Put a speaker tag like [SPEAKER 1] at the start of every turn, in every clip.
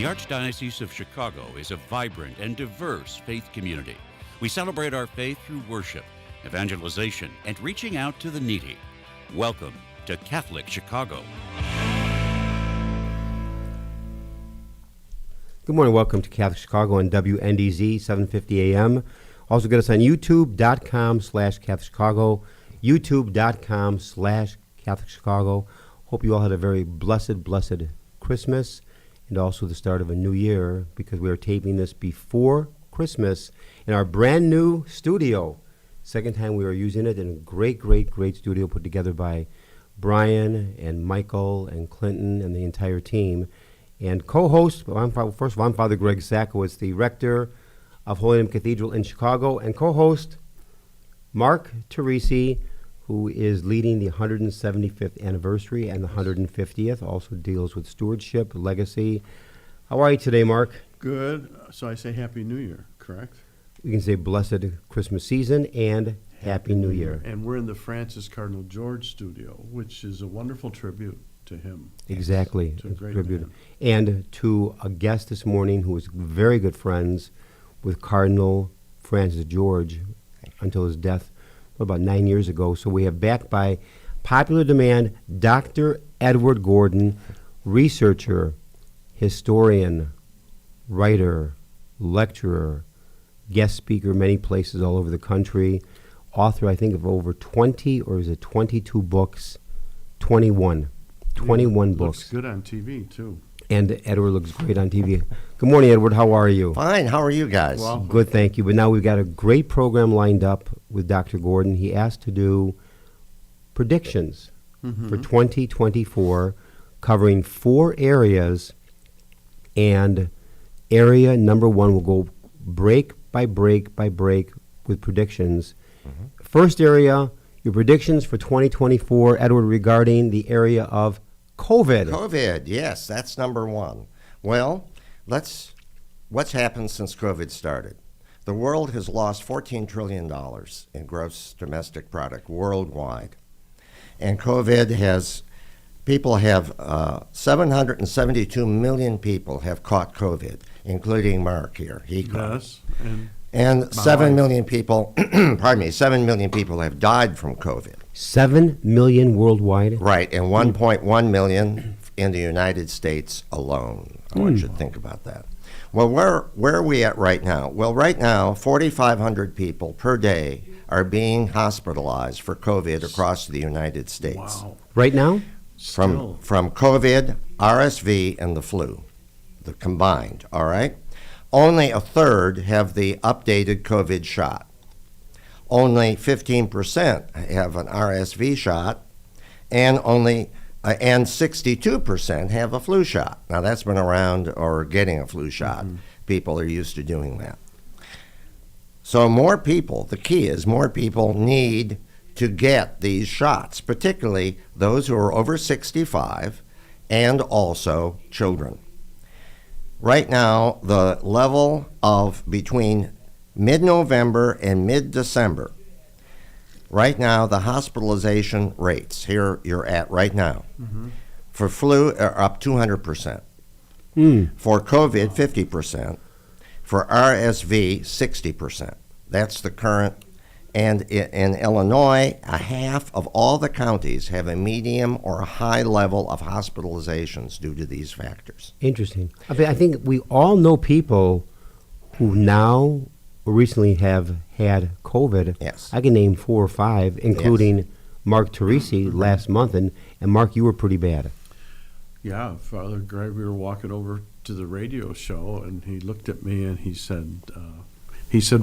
[SPEAKER 1] The Archdiocese of Chicago is a vibrant and diverse faith community. We celebrate our faith through worship, evangelization, and reaching out to the needy. Welcome to Catholic Chicago.
[SPEAKER 2] Good morning. Welcome to Catholic Chicago on WNDZ 750 AM. Also get us on youtube.com/Catholic Chicago, youtube.com/Catholic Chicago. Hope you all had a very blessed Christmas and also the start of a new year, because we are taping this before Christmas in our brand new studio. Second time we are using it, in a great studio put together by Brian and Michael and Clinton and the entire team. And co-host, first of all, I'm Father Greg Sakowicz, the rector of Holy Name Cathedral in Chicago, and co-host Mark Teresi, who is leading the 175th anniversary and the 150th, also deals with stewardship, legacy. How are you today, Mark?
[SPEAKER 3] Good. So I say Happy New Year, correct?
[SPEAKER 2] We can say blessed Christmas season and Happy New Year.
[SPEAKER 3] And we're in the Francis Cardinal George studio, which is a wonderful tribute to him.
[SPEAKER 2] Exactly.
[SPEAKER 3] To a great
[SPEAKER 2] tribute.
[SPEAKER 3] man.
[SPEAKER 2] And to a guest this morning who was very good friends with Cardinal Francis George until his death about 9 years ago. So we have, back by popular demand, Dr. Edward Gordon, researcher, historian, writer, lecturer, guest speaker many places all over the country, author, I think, of over 20, or is it 22 books? 21 books.
[SPEAKER 3] Looks good on TV, too.
[SPEAKER 2] And Edward looks great on TV. Good morning, Edward. How are you?
[SPEAKER 4] Fine. How are you guys?
[SPEAKER 3] Well,
[SPEAKER 2] Good, thank you. But now we've got a great program lined up with Dr. Gordon. He asked to do predictions for 2024, covering 4 areas. And area number 1 will go break by break with predictions. First area, your predictions for 2024, Edward, regarding the area of COVID.
[SPEAKER 4] COVID, yes, that's number 1. Well, what's happened since COVID started? The world has lost $14 trillion in gross domestic product worldwide. And COVID has, 772 million people have caught COVID, including Mark here. He caught it.
[SPEAKER 3] yes.
[SPEAKER 4] And 7 million people, 7 million people have died from COVID.
[SPEAKER 2] 7 million worldwide.
[SPEAKER 4] Right, and 1.1 million in the United States alone. I want you to think about that. Well, where are we at right now? Well, right now, 4,500 people per day are being hospitalized for COVID across the United States.
[SPEAKER 3] Wow.
[SPEAKER 2] Right now?
[SPEAKER 3] Still.
[SPEAKER 4] From COVID, RSV, and the flu, the combined, all right? Only a third have the updated COVID shot. Only 15% have an RSV shot, and 62% have a flu shot. Now, that's been around, or getting a flu shot. People are used to doing that. So more people, the key is more people need to get these shots, particularly those who are over 65 and also children. Right now, the level of between mid-November and mid-December, right now the hospitalization rates, here you're at right now, for flu are up 200%, for COVID 50%, for RSV 60%. That's the current. And in Illinois, a half of all the counties have a medium or a high level of hospitalizations due to these factors.
[SPEAKER 2] Interesting. I think we all know people who now or recently have had COVID.
[SPEAKER 4] Yes.
[SPEAKER 2] I can name 4 or 5, including Mark Teresi last month. And Mark, you were pretty bad.
[SPEAKER 3] Yeah, Father Greg, we were walking over to the radio show, and he looked at me and he said,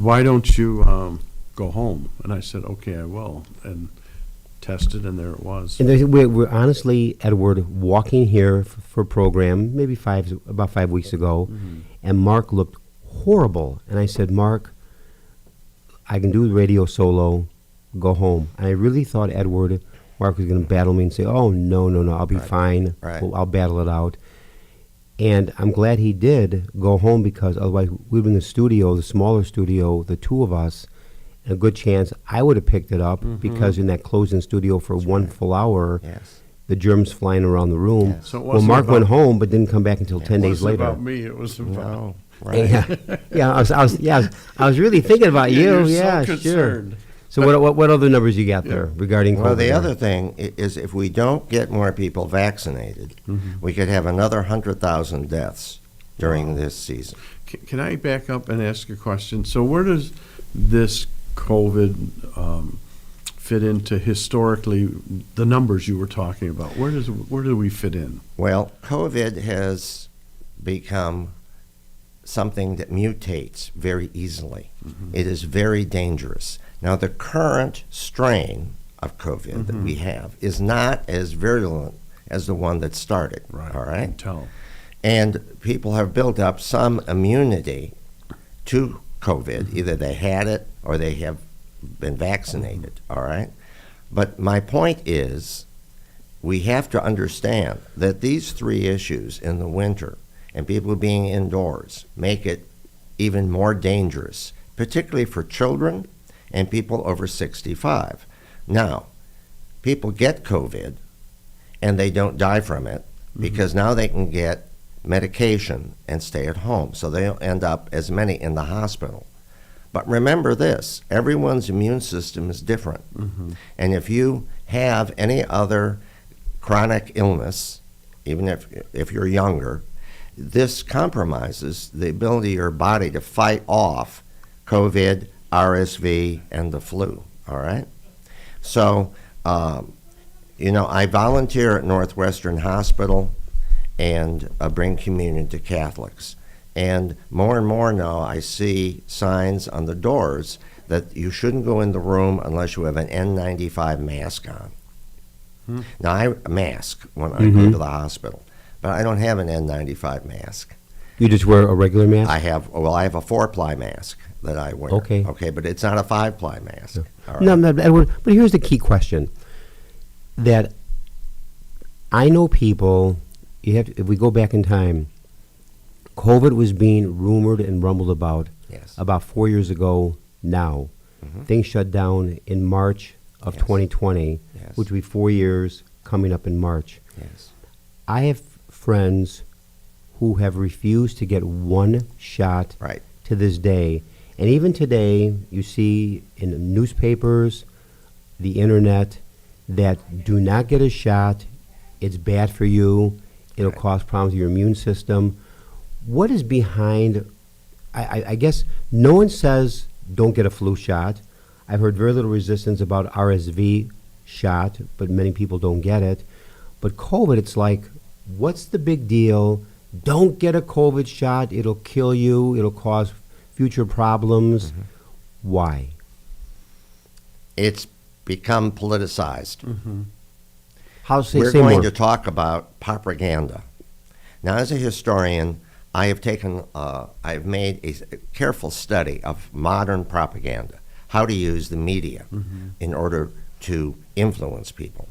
[SPEAKER 3] why don't you go home? And I said, okay, I will. And tested, and there it was.
[SPEAKER 2] And we're honestly, Edward, walking here for a program, maybe about 5 weeks ago, and Mark looked horrible. And I said, Mark, I can do the radio solo, go home. And I really thought Mark was going to battle me and say, oh, no, I'll be fine.
[SPEAKER 4] Right.
[SPEAKER 2] I'll battle it out. And I'm glad he did go home, because otherwise we'd been in the studio, the smaller studio, the 2 of us, and a good chance I would have picked it up, because in that closed-in studio for one full hour,
[SPEAKER 4] Yes.
[SPEAKER 2] the germs flying around the room.
[SPEAKER 4] Yes.
[SPEAKER 3] So it
[SPEAKER 2] Well,
[SPEAKER 3] wasn't
[SPEAKER 2] Mark went
[SPEAKER 3] about-
[SPEAKER 2] home, but didn't come back until 10
[SPEAKER 3] It
[SPEAKER 2] days
[SPEAKER 3] wasn't
[SPEAKER 2] later.
[SPEAKER 3] about me. It was about.
[SPEAKER 4] No, right.
[SPEAKER 2] Yeah, I was really thinking about you.
[SPEAKER 3] You're
[SPEAKER 2] Yeah,
[SPEAKER 3] so
[SPEAKER 2] sure.
[SPEAKER 3] concerned.
[SPEAKER 2] So what other numbers you got there regarding COVID?
[SPEAKER 4] Well, the
[SPEAKER 2] there?
[SPEAKER 4] other thing is if we don't get more people vaccinated, we could have another 100,000 deaths during this season.
[SPEAKER 3] Can I back up and ask a question? So where does this COVID fit into historically the numbers you were talking about? Where do we fit in?
[SPEAKER 4] Well, COVID has become something that mutates very easily. It is very dangerous. Now, the current strain of COVID that we have is not as virulent as the one that started. All
[SPEAKER 3] I
[SPEAKER 4] right.
[SPEAKER 3] can tell.
[SPEAKER 4] And people have built up some immunity to COVID. Either they had it or they have been vaccinated, all right? But my point is we have to understand that these three issues in the winter and people being indoors make it even more dangerous, particularly for children and people over 65. Now, people get COVID and they don't die from it because now they can get medication and stay at home. So they don't end up as many in the hospital. But remember this, everyone's immune system is different. And if you have any other chronic illness, even if you're younger, this compromises the ability of your body to fight off COVID, RSV, and the flu, all right? So, I volunteer at Northwestern Hospital and bring communion to Catholics. And more now I see signs on the doors that you shouldn't go in the room unless you have an N95 mask on. Now, I mask when I go to the hospital, but I don't have an N95 mask.
[SPEAKER 2] You just wear a regular mask?
[SPEAKER 4] I have a 4-ply mask that I wear.
[SPEAKER 2] Okay.
[SPEAKER 4] Okay, but it's not a 5-ply mask. All right?
[SPEAKER 2] No, Edward, but here's the key question. That I know people, if we go back in time, COVID was being rumored and rumbled about
[SPEAKER 4] Yes.
[SPEAKER 2] about 4 years ago now. Things shut down in March of
[SPEAKER 4] Yes.
[SPEAKER 2] 2020,
[SPEAKER 4] Yes.
[SPEAKER 2] which will be 4 years coming up in March.
[SPEAKER 4] Yes.
[SPEAKER 2] I have friends who have refused to get one shot
[SPEAKER 4] Right.
[SPEAKER 2] to this day. And even today, you see in the newspapers, the internet, that do not get a shot. It's bad for you. It'll
[SPEAKER 4] Right.
[SPEAKER 2] cause problems with your immune system. What is behind, I guess no one says don't get a flu shot. I've heard very little resistance about RSV shot, but many people don't get it. But COVID, it's like, what's the big deal? Don't get a COVID shot. It'll kill you. It'll cause future problems. Why?
[SPEAKER 4] It's become politicized.
[SPEAKER 2] How say,
[SPEAKER 4] We're
[SPEAKER 2] say
[SPEAKER 4] going
[SPEAKER 2] more.
[SPEAKER 4] to talk about propaganda. Now, as a historian, I have taken, I've made a careful study of modern propaganda, how to use the media in order to influence people.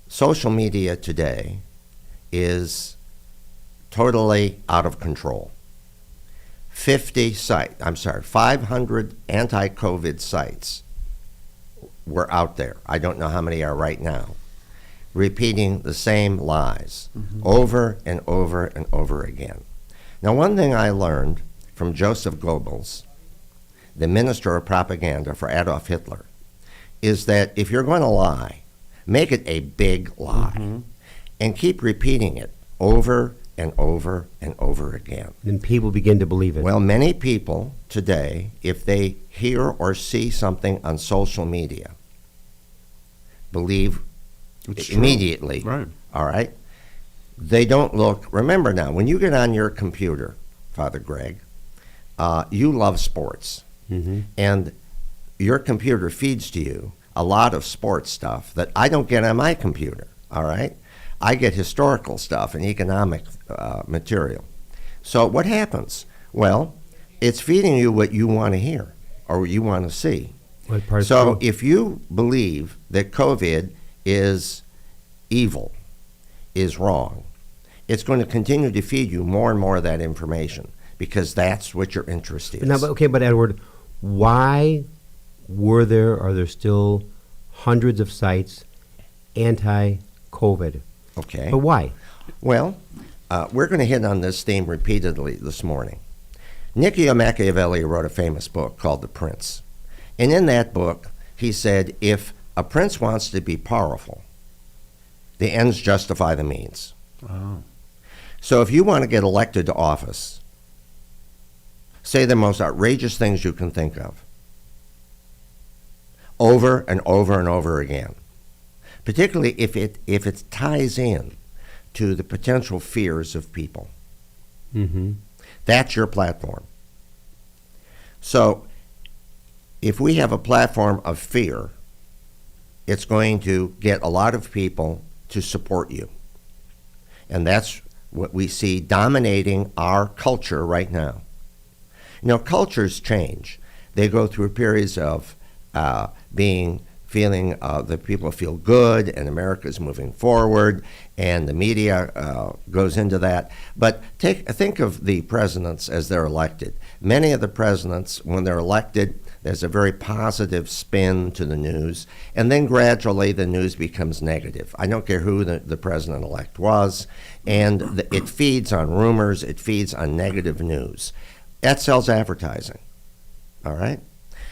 [SPEAKER 4] Social media today is totally out of control. 500 anti-COVID sites were out there. I don't know how many are right now, repeating the same lies over and over and over again. Now, one thing I learned from Joseph Goebbels, the minister of propaganda for Adolf Hitler, is that if you're going to lie, make it a big lie and keep repeating it over and over and over again.
[SPEAKER 2] Then people begin to believe it.
[SPEAKER 4] Well, many people today, if they hear or see something on social media, believe
[SPEAKER 3] It's true.
[SPEAKER 4] immediately.
[SPEAKER 3] Right.
[SPEAKER 4] All right? They don't look. Remember now, when you get on your computer, Father Greg, you love sports. And your computer feeds to you a lot of sports stuff that I don't get on my computer. All right? I get historical stuff and economic material. So what happens? Well, it's feeding you what you want to hear or what you want to see.
[SPEAKER 2] What part is
[SPEAKER 4] So
[SPEAKER 2] true?
[SPEAKER 4] if you believe that COVID is evil, is wrong, it's going to continue to feed you more and more of that information because that's what your interest is.
[SPEAKER 2] But Edward, why are there still hundreds of sites anti-COVID.
[SPEAKER 4] Okay.
[SPEAKER 2] But why?
[SPEAKER 4] Well, we're going to hit on this theme repeatedly this morning. Niccolo Machiavelli wrote a famous book called The Prince. And in that book, he said, if a prince wants to be powerful, the ends justify the means.
[SPEAKER 3] Oh.
[SPEAKER 4] So if you want to get elected to office, say the most outrageous things you can think of, over and over and over again, particularly if it ties in to the potential fears of people.
[SPEAKER 2] Mm-hmm.
[SPEAKER 4] That's your platform. So if we have a platform of fear, it's going to get a lot of people to support you. And that's what we see dominating our culture right now. You know, cultures change. They go through periods of feeling that people feel good and America's moving forward, and the media goes into that. But think of the presidents as they're elected. Many of the presidents, when they're elected, there's a very positive spin to the news, and then gradually the news becomes negative. I don't care who the president-elect was, and it feeds on rumors, it feeds on negative news. That sells advertising, all right?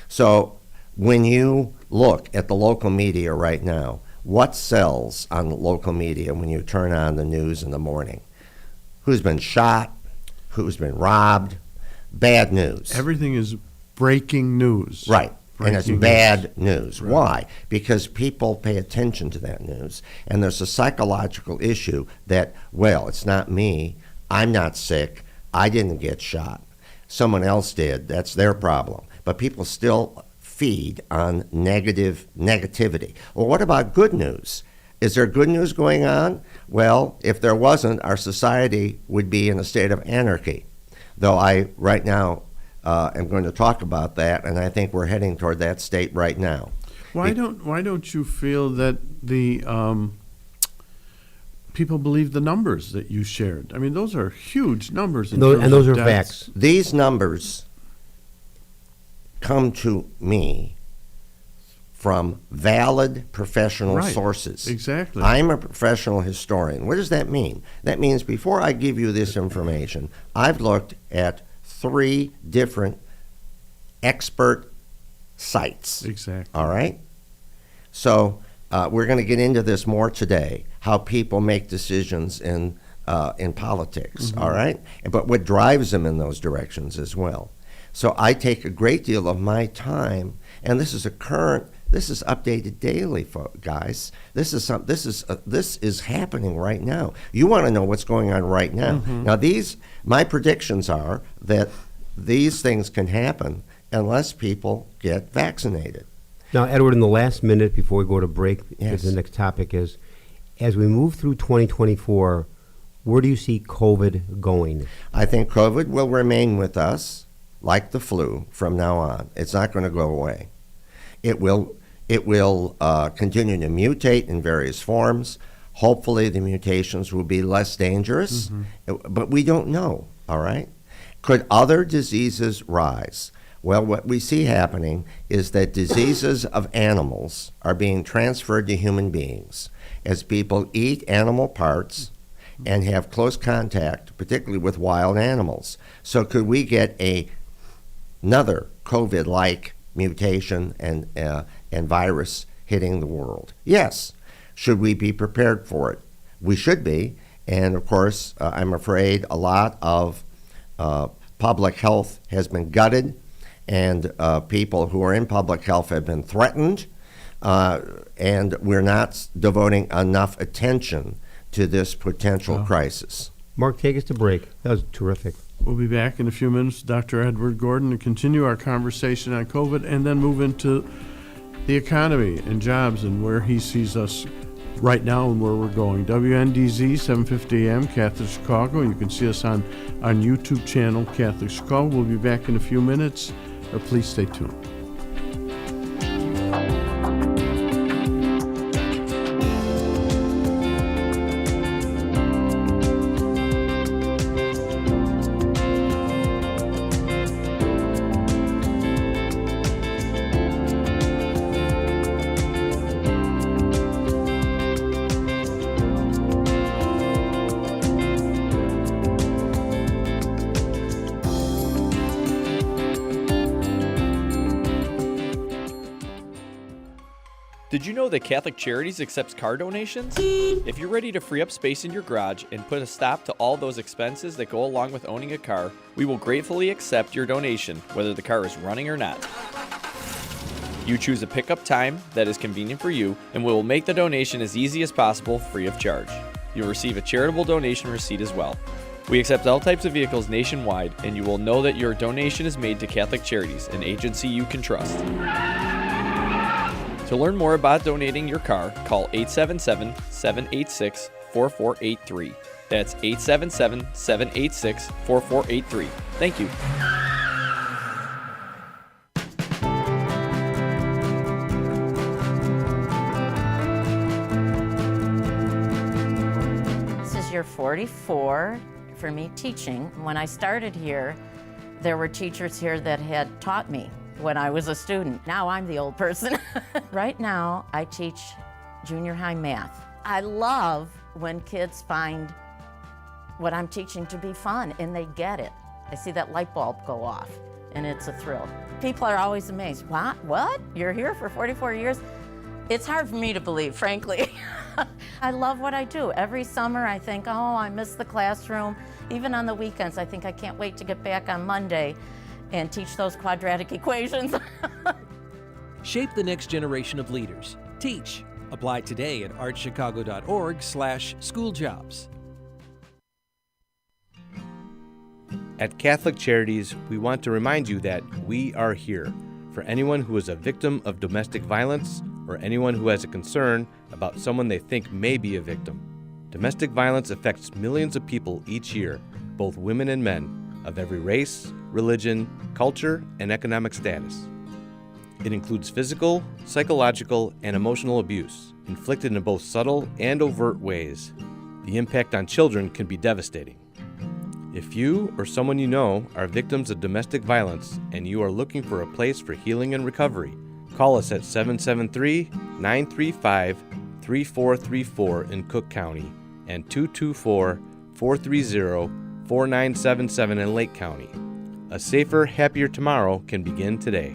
[SPEAKER 4] So when you look at the local media right now, what sells on the local media when you turn on the news in the morning? Who's been shot? Who's been robbed? Bad news.
[SPEAKER 3] Everything is breaking news.
[SPEAKER 4] Right. And it's
[SPEAKER 3] Breaking
[SPEAKER 4] bad news.
[SPEAKER 3] Right.
[SPEAKER 4] Why? Because people pay attention to that news. And there's a psychological issue that, well, it's not me. I'm not sick. I didn't get shot. Someone else did. That's their problem. But people still feed on negativity. Well, what about good news? Is there good news going on? Well, if there wasn't, our society would be in a state of anarchy. Though I, right now, am going to talk about that, and I think we're heading toward that state right now.
[SPEAKER 3] Why don't you feel that the people believe the numbers that you shared? I mean, those are huge numbers.
[SPEAKER 2] And those are
[SPEAKER 3] deaths.
[SPEAKER 2] facts.
[SPEAKER 4] These numbers come to me from valid professional
[SPEAKER 3] Right.
[SPEAKER 4] sources.
[SPEAKER 3] Exactly.
[SPEAKER 4] I'm a professional historian. What does that mean? That means before I give you this information, I've looked at 3 different expert sites.
[SPEAKER 3] Exactly.
[SPEAKER 4] All right? So we're going to get into this more today, how people make decisions in politics,
[SPEAKER 3] Mm-hmm.
[SPEAKER 4] all right? But what drives them in those directions as well. So I take a great deal of my time, and this is updated daily, guys. This is happening right now. You want to know what's going on right now.
[SPEAKER 3] Mm-hmm.
[SPEAKER 4] Now my predictions are that these things can happen unless people get vaccinated.
[SPEAKER 2] Now, Edward, in the last minute before we go to break,
[SPEAKER 4] Yes.
[SPEAKER 2] the next topic is, as we move through 2024, where do you see COVID going?
[SPEAKER 4] I think COVID will remain with us like the flu from now on. It's not going to go away. It will continue to mutate in various forms. Hopefully the mutations will be less dangerous, but we don't know, all right? Could other diseases rise? Well, what we see happening is that diseases of animals are being transferred to human beings as people eat animal parts and have close contact, particularly with wild animals. So could we get another COVID-like mutation and virus hitting the world? Yes. Should we be prepared for it? We should be. And of course, I'm afraid a lot of public health has been gutted, and people who are in public health have been threatened, and we're not devoting enough attention to this potential crisis.
[SPEAKER 2] Mark, take us to break. That was terrific.
[SPEAKER 3] We'll be back in a few minutes, Dr. Edward Gordon, to continue our conversation on COVID and then move into the economy and jobs and where he sees us right now and where we're going. WNDZ, 750 AM, Catholic Chicago. You can see us on YouTube channel, Catholic Chicago. We'll be back in a few minutes. Please stay tuned.
[SPEAKER 5] Did you know that Catholic Charities accepts car donations? If you're ready to free up space in your garage and put a stop to all those expenses that go along with owning a car, we will gratefully accept your donation, whether the car is running or not. You choose a pickup time that is convenient for you, and we will make the donation as easy as possible, free of charge. You'll receive a charitable donation receipt as well. We accept all types of vehicles nationwide, and you will know that your donation is made to Catholic Charities, an agency you can trust. To learn more about donating your car, call 877-786-4483. That's 877-786-4483. Thank you.
[SPEAKER 6] This is year 44 for me teaching. When I started here, there were teachers here that had taught me when I was a student. Now I'm the old person. Right now, I teach junior high math. I love when kids find what I'm teaching to be fun and they get it. I see that light bulb go off and it's a thrill. People are always amazed. What? You're here for 44 years? It's hard for me to believe, frankly. I love what I do. Every summer I think, oh, I miss the classroom. Even on the weekends, I think I can't wait to get back on Monday and teach those quadratic equations.
[SPEAKER 7] Shape the next generation of leaders. Teach. Apply today at archchicago.org/schooljobs.
[SPEAKER 8] At Catholic Charities, we want to remind you that we are here for anyone who is a victim of domestic violence or anyone who has a concern about someone they think may be a victim. Domestic violence affects millions of people each year, both women and men, of every race, religion, culture, and economic status. It includes physical, psychological, and emotional abuse, inflicted in both subtle and overt ways. The impact on children can be devastating. If you or someone you know are victims of domestic violence and you are looking for a place for healing and recovery, call us at 773-935-3434 in Cook County and 224-430-4977 in Lake County. A safer, happier tomorrow can begin today.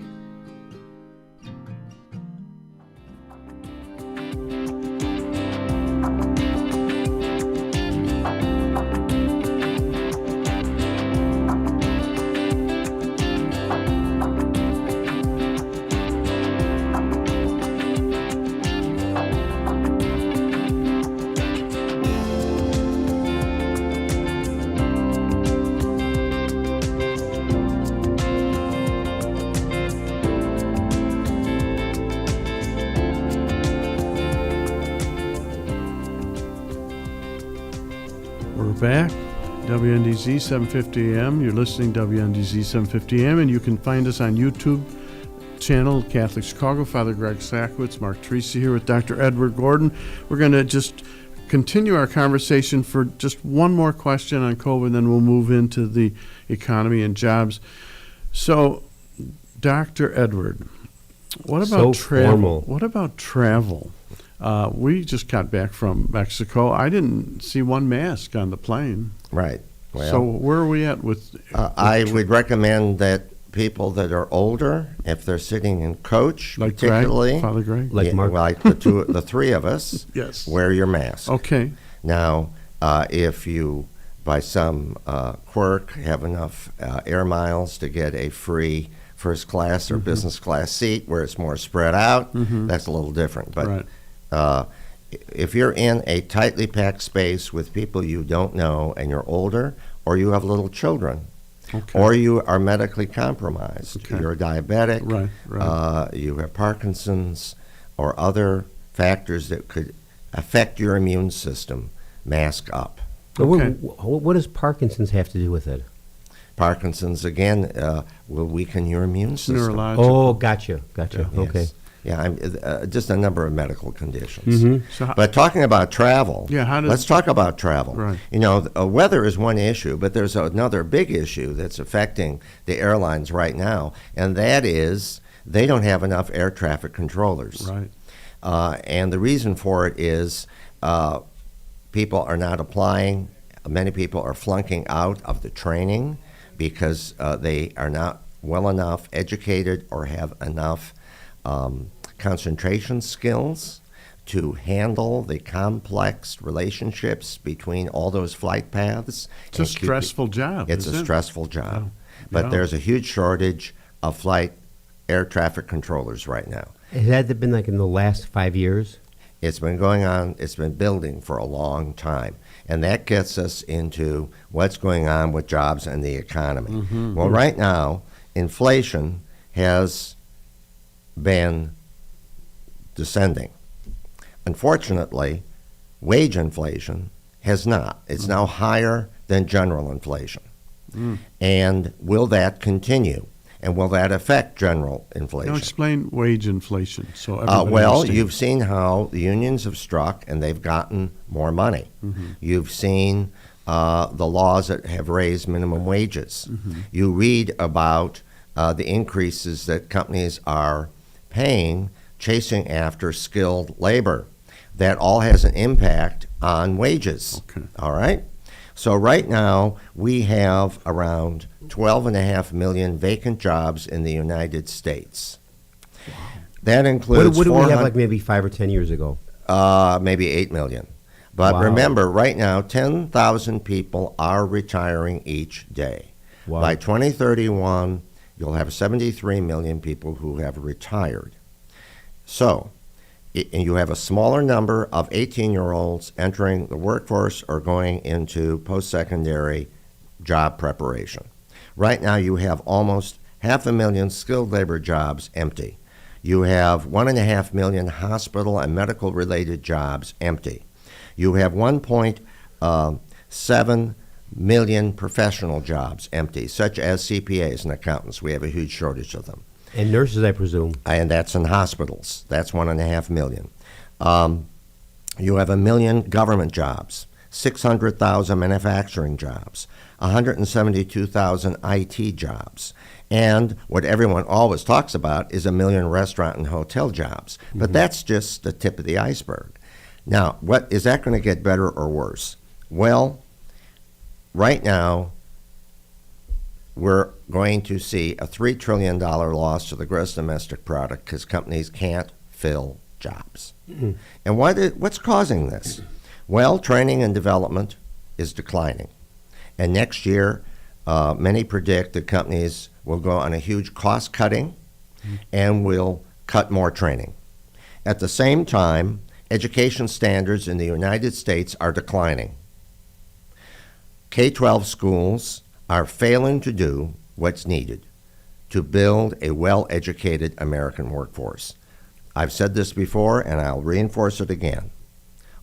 [SPEAKER 3] Back, WNDZ 750 AM. You're listening to WNDZ 750 AM, and you can find us on YouTube channel, Catholic Chicago. Father Greg Sakowicz, Mark Teresi here with Dr. Edward Gordon. We're going to just continue our conversation for just one more question on COVID, then we'll move into the economy and jobs. So, Dr. Edward, what about travel?
[SPEAKER 2] Formal.
[SPEAKER 3] What about travel? We just got back from Mexico. I didn't see one mask on the plane.
[SPEAKER 4] Right. Well,
[SPEAKER 3] so where are we at with
[SPEAKER 4] I would recommend that people that are older, if they're sitting in coach,
[SPEAKER 3] like
[SPEAKER 4] particularly,
[SPEAKER 3] Greg, Father Greg?
[SPEAKER 2] Like Mark?
[SPEAKER 4] like the three of us,
[SPEAKER 3] Yes.
[SPEAKER 4] wear your mask.
[SPEAKER 3] Okay.
[SPEAKER 4] Now, if you, by some quirk, have enough air miles to get a free first class or business class seat where it's more spread out, that's a little different. But
[SPEAKER 3] Right.
[SPEAKER 4] If you're in a tightly packed space with people you don't know and you're older, or you have little children,
[SPEAKER 3] Okay.
[SPEAKER 4] or you are medically compromised,
[SPEAKER 3] Okay.
[SPEAKER 4] you're diabetic,
[SPEAKER 3] Right.
[SPEAKER 4] you have Parkinson's, or other factors that could affect your immune system, mask up.
[SPEAKER 3] Okay.
[SPEAKER 2] What does Parkinson's have to do with it?
[SPEAKER 4] Parkinson's, again, will weaken your immune system.
[SPEAKER 3] Neurological.
[SPEAKER 2] Oh, gotcha.
[SPEAKER 3] Yeah.
[SPEAKER 2] Okay.
[SPEAKER 4] Yes. Yeah, just a number of medical conditions.
[SPEAKER 3] So
[SPEAKER 4] But talking about travel,
[SPEAKER 3] Yeah,
[SPEAKER 4] let's talk about travel.
[SPEAKER 3] Right.
[SPEAKER 4] You know, weather is one issue, but there's another big issue that's affecting the airlines right now, and that is they don't have enough air traffic controllers.
[SPEAKER 3] Right.
[SPEAKER 4] And the reason for it is people are not applying. Many people are flunking out of the training because they are not well enough educated or have enough concentration skills to handle the complex relationships between all those flight paths.
[SPEAKER 3] It's a stressful job.
[SPEAKER 4] It's a
[SPEAKER 3] isn't it?
[SPEAKER 4] stressful job.
[SPEAKER 3] Yeah.
[SPEAKER 4] But
[SPEAKER 3] Yeah.
[SPEAKER 4] there's a huge shortage of flight air traffic controllers right now.
[SPEAKER 2] Has that been like in the last 5 years?
[SPEAKER 4] It's been going on, it's been building for a long time. And that gets us into what's going on with jobs and the economy. Well, right now, inflation has been descending. Unfortunately, wage inflation has not. It's now higher than general inflation. And will that continue? And will that affect general inflation?
[SPEAKER 3] Now explain wage inflation. So everybody
[SPEAKER 4] Well,
[SPEAKER 3] understands.
[SPEAKER 4] you've seen how the unions have struck and they've gotten more money. You've seen the laws that have raised minimum wages. You read about the increases that companies are paying, chasing after skilled labor. That all has an impact on wages.
[SPEAKER 3] Okay.
[SPEAKER 4] All right? So right now, we have around 12.5 million vacant jobs in the United States. That includes
[SPEAKER 2] What do we have
[SPEAKER 4] 400
[SPEAKER 2] like maybe 5 or 10 years ago?
[SPEAKER 4] maybe 8 million. But
[SPEAKER 2] Wow.
[SPEAKER 4] remember, right now, 10,000 people are retiring each day.
[SPEAKER 2] Wow.
[SPEAKER 4] By 2031, you'll have 73 million people who have retired. So, and you have a smaller number of 18-year-olds entering the workforce or going into post-secondary job preparation. Right now, you have almost 500,000 skilled labor jobs empty. You have 1.5 million hospital and medical-related jobs empty. You have 1.7 million professional jobs empty, such as CPAs and accountants. We have a huge shortage of them.
[SPEAKER 2] And nurses, I presume.
[SPEAKER 4] And that's in hospitals. That's 1.5 million. You have 1 million government jobs, 600,000 manufacturing jobs, 172,000 IT jobs. And what everyone always talks about is 1 million restaurant and hotel jobs. But that's just the tip of the iceberg. Now, what is that going to get better or worse? Well, right now, we're going to see a $3 trillion loss to the gross domestic product because companies can't fill jobs. And what's causing this? Well, training and development is declining. And next year, many predict that companies will go on a huge cost cutting and will cut more training. At the same time, education standards in the United States are declining. K-12 schools are failing to do what's needed to build a well-educated American workforce. I've said this before, and I'll reinforce it again.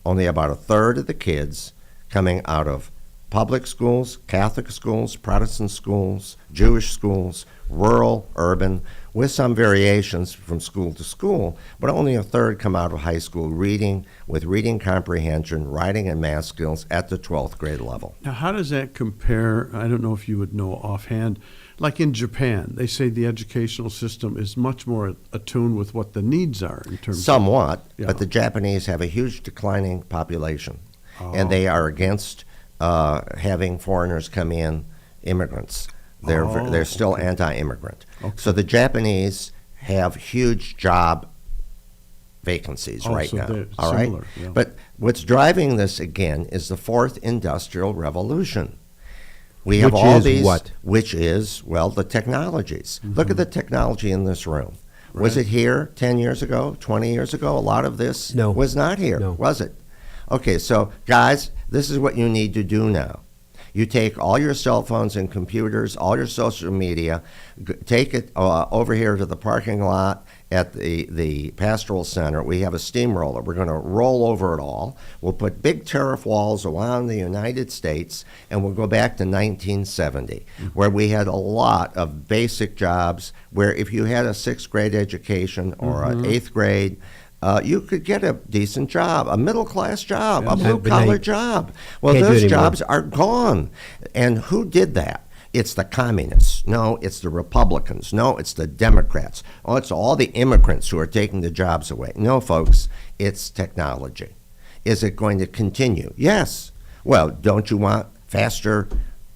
[SPEAKER 4] Only about a third of the kids coming out of public schools, Catholic schools, Protestant schools, Jewish schools, rural, urban, with some variations from school to school, but only a third come out of high school reading with reading comprehension, writing, and math skills at the 12th grade level.
[SPEAKER 3] Now, how does that compare? I don't know if you would know offhand. Like in Japan, they say the educational system is much more attuned with what the needs are in terms
[SPEAKER 4] Somewhat,
[SPEAKER 3] Yeah.
[SPEAKER 4] but the Japanese have a huge declining population, and
[SPEAKER 3] Oh.
[SPEAKER 4] they are against having foreigners come in, immigrants. They're still
[SPEAKER 3] okay.
[SPEAKER 4] anti-immigrant.
[SPEAKER 3] Okay.
[SPEAKER 4] So the Japanese have huge job vacancies right
[SPEAKER 3] so
[SPEAKER 4] now.
[SPEAKER 3] they're
[SPEAKER 4] All right,
[SPEAKER 3] similar, yeah.
[SPEAKER 4] but what's driving this again is the fourth industrial revolution. We have
[SPEAKER 2] Which
[SPEAKER 4] all
[SPEAKER 2] is
[SPEAKER 4] these,
[SPEAKER 2] what?
[SPEAKER 4] which is, well, the technologies. Look at the technology in this room. Was
[SPEAKER 3] Right.
[SPEAKER 4] it here 10 years ago, 20 years ago? A lot of this
[SPEAKER 2] No.
[SPEAKER 4] was not here,
[SPEAKER 2] No.
[SPEAKER 4] was it? Okay, so guys, this is what you need to do now. You take all your cell phones and computers, all your social media, take it over here to the parking lot at the pastoral center. We have a steamroller. We're going to roll over it all. We'll put big tariff walls around the United States, and we'll go back to 1970, where we had a lot of basic jobs where if you had a sixth grade education or an eighth grade, you could get a decent job, a middle-class job, a blue-collar job. Well,
[SPEAKER 2] Can't do
[SPEAKER 4] those
[SPEAKER 2] it anymore.
[SPEAKER 4] jobs are gone. And who did that? It's the communists. No, it's the Republicans. No, it's the Democrats. Oh, it's all the immigrants who are taking the jobs away. No, folks, it's technology. Is it going to continue? Yes. Well, don't you want faster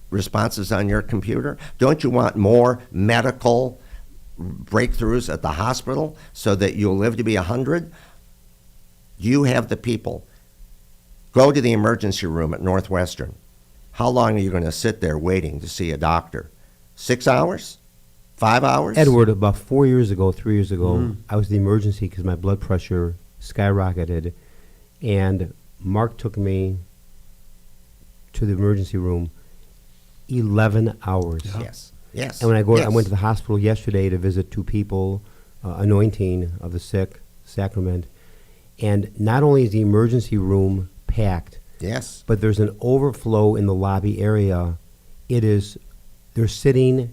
[SPEAKER 4] responses on your computer? Don't you want more medical breakthroughs at the hospital so that you'll live to be 100. You have the people. Go to the emergency room at Northwestern. How long are you going to sit there waiting to see a doctor? 6 hours? 5 hours?
[SPEAKER 2] Edward, about 3 years ago, I was in the emergency because my blood pressure skyrocketed, and Mark took me to the emergency room 11 hours.
[SPEAKER 4] Yes. Yes.
[SPEAKER 2] And when I
[SPEAKER 4] Yes.
[SPEAKER 2] went to the hospital yesterday to visit 2 people, anointing of the sick, sacrament, and not only is the emergency room packed,
[SPEAKER 4] Yes.
[SPEAKER 2] but there's an overflow in the lobby area. They're sitting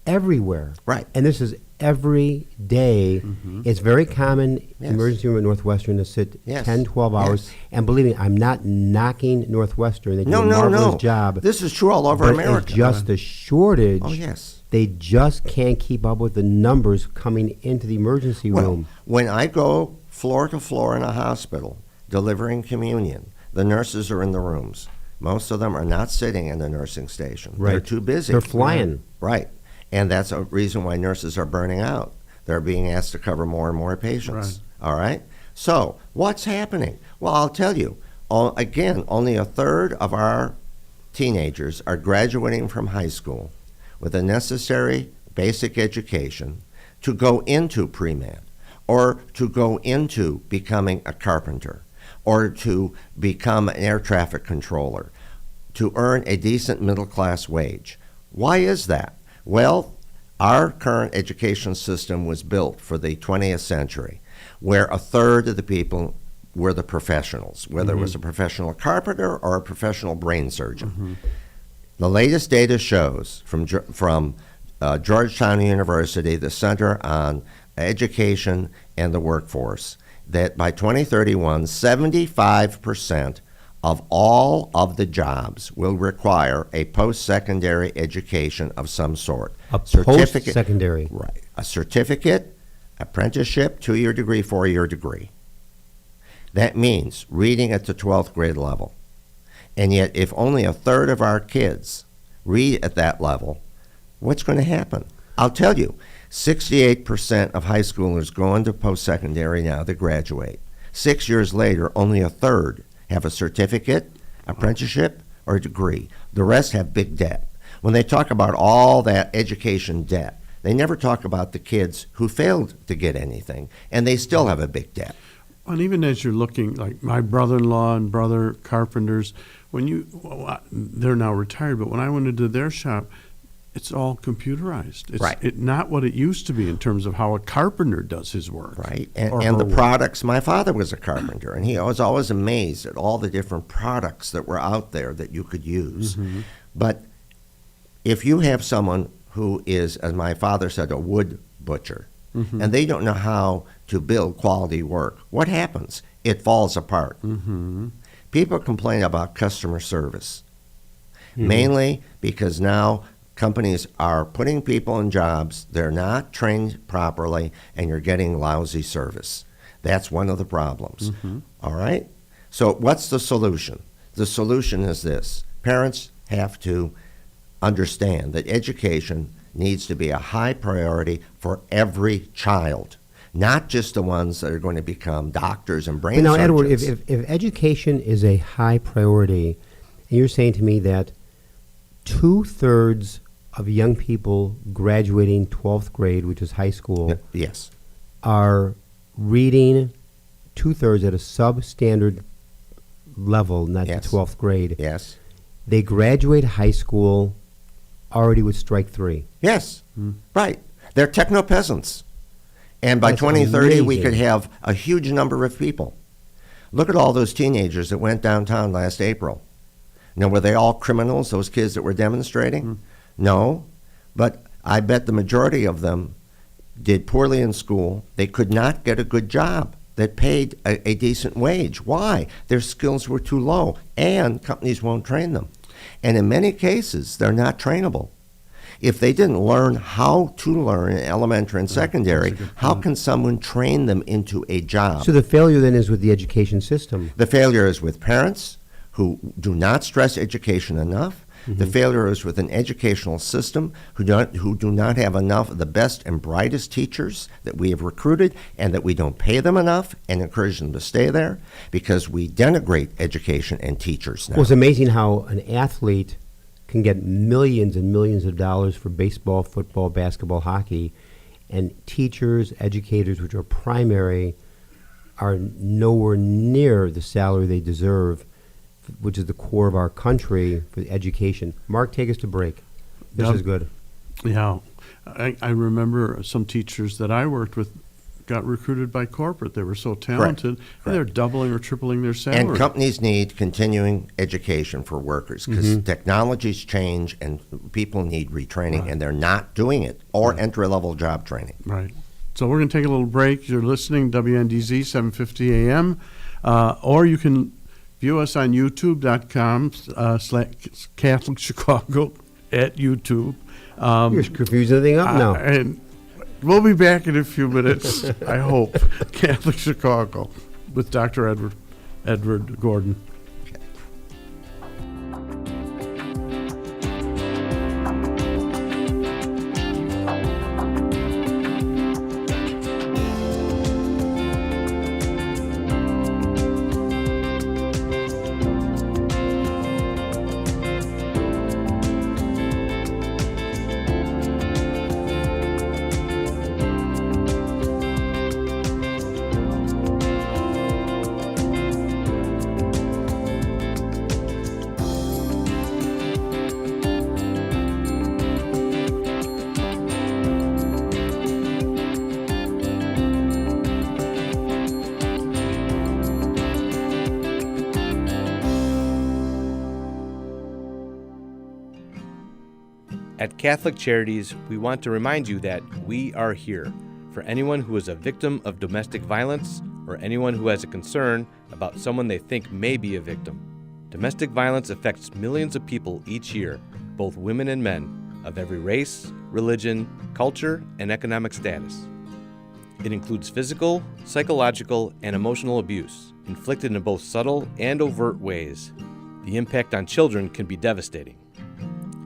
[SPEAKER 2] everywhere.
[SPEAKER 4] Right.
[SPEAKER 2] And this is every day. It's very common
[SPEAKER 4] Yes.
[SPEAKER 2] emergency room at Northwestern to sit
[SPEAKER 4] Yes.
[SPEAKER 2] 10, 12 hours.
[SPEAKER 4] Yes.
[SPEAKER 2] And believe me, I'm not knocking Northwestern. They do
[SPEAKER 4] No,
[SPEAKER 2] a
[SPEAKER 4] no,
[SPEAKER 2] marvelous
[SPEAKER 4] no.
[SPEAKER 2] job.
[SPEAKER 4] This is true all over
[SPEAKER 2] but
[SPEAKER 4] America.
[SPEAKER 2] it's just the shortage.
[SPEAKER 4] Oh, yes.
[SPEAKER 2] They just can't keep up with the numbers coming into the emergency
[SPEAKER 4] Well,
[SPEAKER 2] room.
[SPEAKER 4] when I go floor to floor in a hospital delivering communion, the nurses are in the rooms. Most of them are not sitting in the nursing station. They're
[SPEAKER 2] Right.
[SPEAKER 4] too busy.
[SPEAKER 2] They're flying.
[SPEAKER 4] Right. And that's a reason why nurses are burning out. They're being asked to cover more and more patients. All right? So, what's happening? Well, I'll tell you. Again, only a third of our teenagers are graduating from high school with a necessary basic education to go into pre-med or to go into becoming a carpenter or to become an air traffic controller, to earn a decent middle-class wage. Why is that? Well, our current education system was built for the 20th century, where a third of the people were the professionals, whether it was a professional carpenter or a professional brain surgeon. The latest data shows from Georgetown University, the Center on Education and the Workforce, that by 2031, 75% of all of the jobs will require a post-secondary education of some sort.
[SPEAKER 2] A post-secondary.
[SPEAKER 4] Right. A certificate, apprenticeship, 2-year degree, 4-year degree. That means reading at the 12th grade level. And yet, if only a third of our kids read at that level, what's going to happen? I'll tell you, 68% of high schoolers go into post-secondary now to graduate. 6 years later, only a third have a certificate, apprenticeship, or a degree. The rest have big debt. When they talk about all that education debt, they never talk about the kids who failed to get anything, and they still have a big debt.
[SPEAKER 3] And even as you're looking, like my brother-in-law and brother carpenters, they're now retired, but when I went into their shop, it's all computerized. It's
[SPEAKER 4] Right.
[SPEAKER 3] not what it used to be in terms of how a carpenter does his work.
[SPEAKER 4] Right,
[SPEAKER 3] Or
[SPEAKER 4] and
[SPEAKER 3] her
[SPEAKER 4] the
[SPEAKER 3] work.
[SPEAKER 4] products, my father was a carpenter, and he was always amazed at all the different products that were out there that you could use. But if you have someone who is, as my father said, a wood butcher, and they don't know how to build quality work, what happens? It falls apart. People complain about customer service, mainly because now companies are putting people in jobs, they're not trained properly, and you're getting lousy service. That's one of the problems. All right? So what's the solution? The solution is this. Parents have to understand that education needs to be a high priority for every child, not just the ones that are going to become doctors and brain
[SPEAKER 2] Now,
[SPEAKER 4] surgeons.
[SPEAKER 2] Edward, if education is a high priority, and you're saying to me that 2/3 of young people graduating 12th grade, which is high school,
[SPEAKER 4] Yes.
[SPEAKER 2] are reading 2/3 at a substandard level, not
[SPEAKER 4] Yes.
[SPEAKER 2] the 12th grade.
[SPEAKER 4] Yes.
[SPEAKER 2] They graduate high school already with strike 3.
[SPEAKER 4] Yes. Right. They're techno peasants. And by
[SPEAKER 2] That's
[SPEAKER 4] 2030, we could
[SPEAKER 2] amazing.
[SPEAKER 4] have a huge number of people. Look at all those teenagers that went downtown last April. Now, were they all criminals, those kids that were demonstrating? No. But I bet the majority of them did poorly in school. They could not get a good job that paid a decent wage. Why? Their skills were too low, and companies won't train them. And in many cases, they're not trainable. If they didn't learn how to learn in elementary and secondary, how can someone train them into a job?
[SPEAKER 2] So the failure then is with the education system.
[SPEAKER 4] The failure is with parents who do not stress education enough, The failure is with an educational system who do not have enough of the best and brightest teachers that we have recruited, and that we don't pay them enough and encourage them to stay there, because we denigrate education and teachers now.
[SPEAKER 2] Well, it's amazing how an athlete can get millions and millions of dollars for baseball, football, basketball, hockey, and teachers, educators, which are primary, are nowhere near the salary they deserve, which is the core of our country for education. Mark, take us to break. This is good.
[SPEAKER 3] Yeah. I remember some teachers that I worked with got recruited by corporate. They were so talented, and they're doubling or tripling their salary.
[SPEAKER 4] And companies need continuing education for workers, because technologies change and people need retraining, and they're not doing it, or entry-level job training.
[SPEAKER 3] Right. So we're going to take a little break. You're listening WNDZ 750 AM, or you can view us on youtube.com Catholic Chicago at YouTube.
[SPEAKER 2] You're confusing everything up now.
[SPEAKER 3] And we'll be back in a few minutes, I hope. Catholic Chicago with Dr. Edward Gordon.
[SPEAKER 8] At Catholic Charities, we want to remind you that we are here for anyone who is a victim of domestic violence or anyone who has a concern about someone they think may be a victim. Domestic violence affects millions of people each year, both women and men, of every race, religion, culture, and economic status. It includes physical, psychological, and emotional abuse, inflicted in both subtle and overt ways. The impact on children can be devastating.